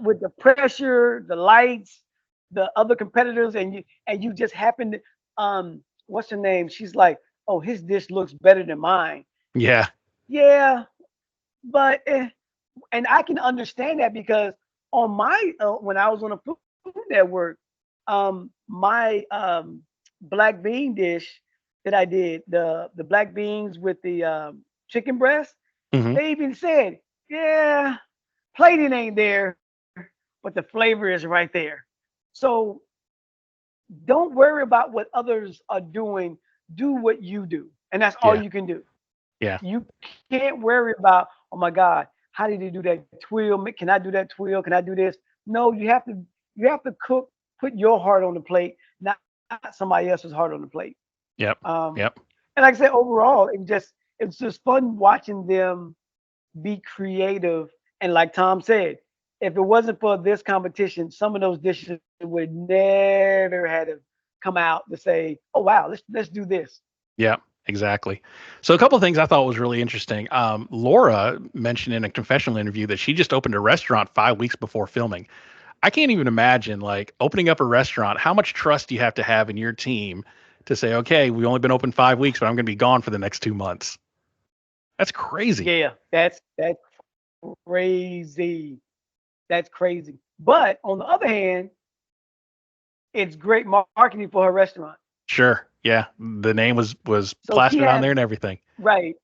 with the pressure, the lights, the other competitors, and you just happen to what's her name? She's like, oh, his dish looks better than mine. yeah. Yeah, but and I can understand that because on my when I was on a Food Network, my black bean dish that I did, the black beans with the chicken breast, Hmm. they even said, yeah, plating ain't there, but the flavor is right there. So don't worry about what others are doing. Do what you do, and that's all Yeah, you can do. yeah. You can't worry about, oh my God, how did he do that twill? Can I do that twill? Can I do this? No, you have to cook, put your heart on the plate, not somebody else's heart on the plate. Yep, Um, yep. and like I said, overall, it's just fun watching them be creative. And like Tom said, if it wasn't for this competition, some of those dishes would never had to come out to say, "Oh wow, let's do this." Yeah, exactly. So a couple of things I thought was really interesting. Laura mentioned in a confessional interview that she just opened a restaurant 5 weeks before filming. I can't even imagine like opening up a restaurant. How much trust do you have to have in your team to say, okay, we've only been open 5 weeks, but I'm going to be gone for the next 2 months? That's crazy. Yeah, that's crazy. That's crazy. But on the other hand, it's great marketing for her restaurant. Sure. Yeah. The name was So she plastered on has there and everything. right.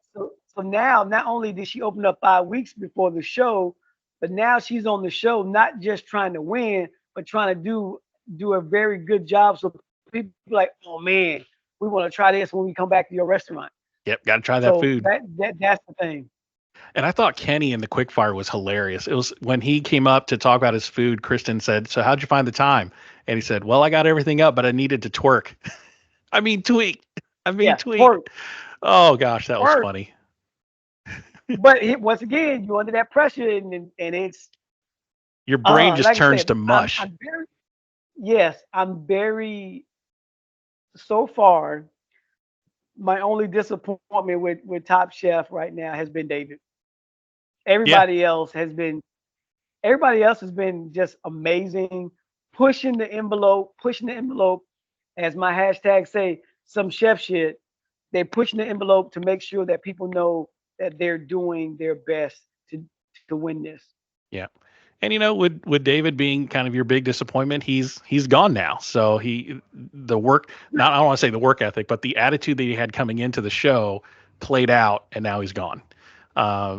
So now not only did she open up 5 weeks before the show, but now she's on the show not just trying to win, but trying to do a very good job. So people be like, oh man, we want to try this when we come back to your restaurant. Yep. Got to try that So food. that's the thing. And I thought Kenny in the quickfire was hilarious. It was when he came up to talk about his food, Kristen said, "So how'd you find the time?" And he said, "Well, I got everything up, but I needed to twerk." I mean, tweak. I mean, Yeah, tweak. twerk, Oh gosh, that was twerk. funny. But once again, you're under that pressure, and it's Your brain just like I turns said, to I'm mush. I'm very yes, I'm very so far. My only disappointment with Top Chef right now has been David. Yeah, Everybody else has been everybody else has been just amazing, pushing the envelope, as my hashtag say, some chef shit. They're pushing the envelope to make sure that people know that they're doing their best to win this. yeah. And with David being kind of your big disappointment, he's gone now. So the work, not I don't want to say the work ethic, but the attitude that he had coming into the show played out, and now he's gone.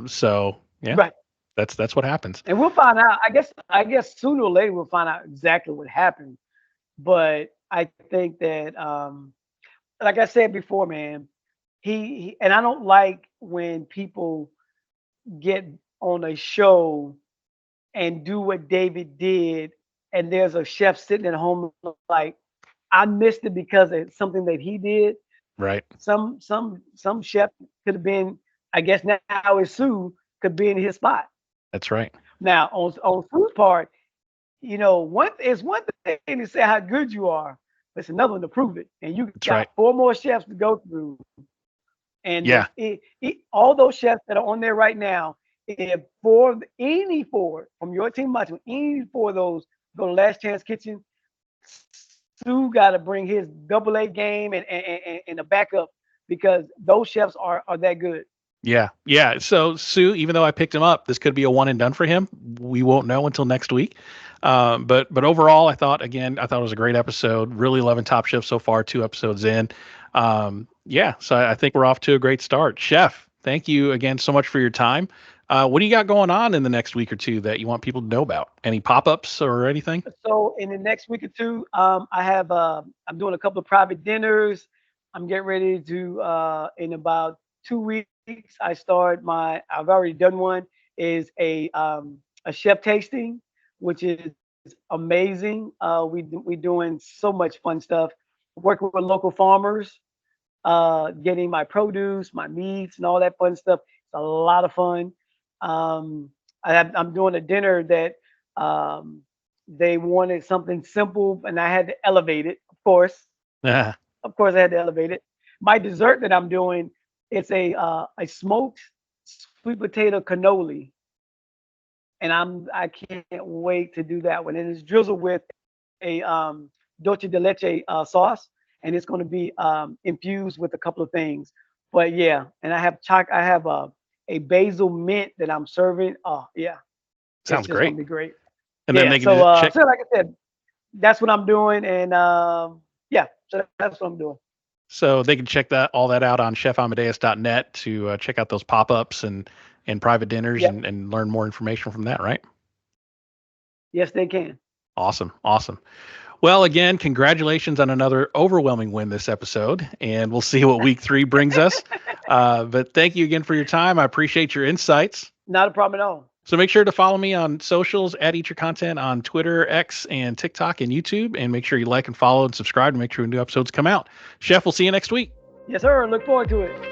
So yeah, Right. that's what happens. And we'll find out. I guess sooner or later we'll find out exactly what happened. But I think that like I said before, man, he and I don't like when people get on a show and do what David did, and there's a chef sitting at home like, I missed it because of something that he did. Right. Some chef could have been, I guess now is Sue could be in his spot. That's right. Now, on Sue's part, one thing to say how good you are, but it's another one to prove it. And you That's got right. four more chefs to go through. And Yeah. all those chefs that are on there right now, if any four from your team, any four of those go to Last Chance Kitchen, Sue got to bring his AA game and a backup because those chefs are that good. Yeah. Yeah. So Sue, even though I picked him up, this could be a one and done for him. We won't know until next week. But overall, I thought it was a great episode. Really loving Top Chef so far, 2 episodes in. Yeah. So I think we're off to a great start. Chef, thank you again so much for your time. What do you got going on in the next week or two that you want people to know about? Any pop ups or anything? So in the next week or two, I'm doing a couple of private dinners. I'm getting ready to in about 2 weeks. I've already done one. Is a chef tasting, which is amazing. We doing so much fun stuff. Working with local farmers, getting my produce, my meats, and all that fun stuff. It's a lot of fun. Um, I'm doing a dinner that um, they wanted something simple, and I had to elevate it. Yeah. Of course, I had to elevate it. My dessert that I'm doing, it's a smoked sweet potato cannoli, and I can't wait to do that one. And it's drizzled with a dulce de leche sauce, and it's going to be infused with a couple of things. But yeah, and I have a basil mint that I'm serving. Oh yeah, it's Sounds just going great. to be great. And then Yeah. they can just check. So like I said, that's what I'm doing, and yeah, so that's what I'm doing. So they can check that all that out on chefamadeus.net to check out those pop-ups and private dinners Yep. and learn more information from that, right? Yes, they can. Awesome. Awesome. Well, again, congratulations on another overwhelming win this episode, and we'll see what week 3 brings us. But thank you again for your time. I appreciate your insights. Not a problem at all. So make sure to follow me on socials at Eat Your Content on Twitter, X, and TikTok and YouTube. And make sure you like and follow and subscribe to make sure new episodes come out. Chef, we'll see you next week. Yes, sir. Look forward to it.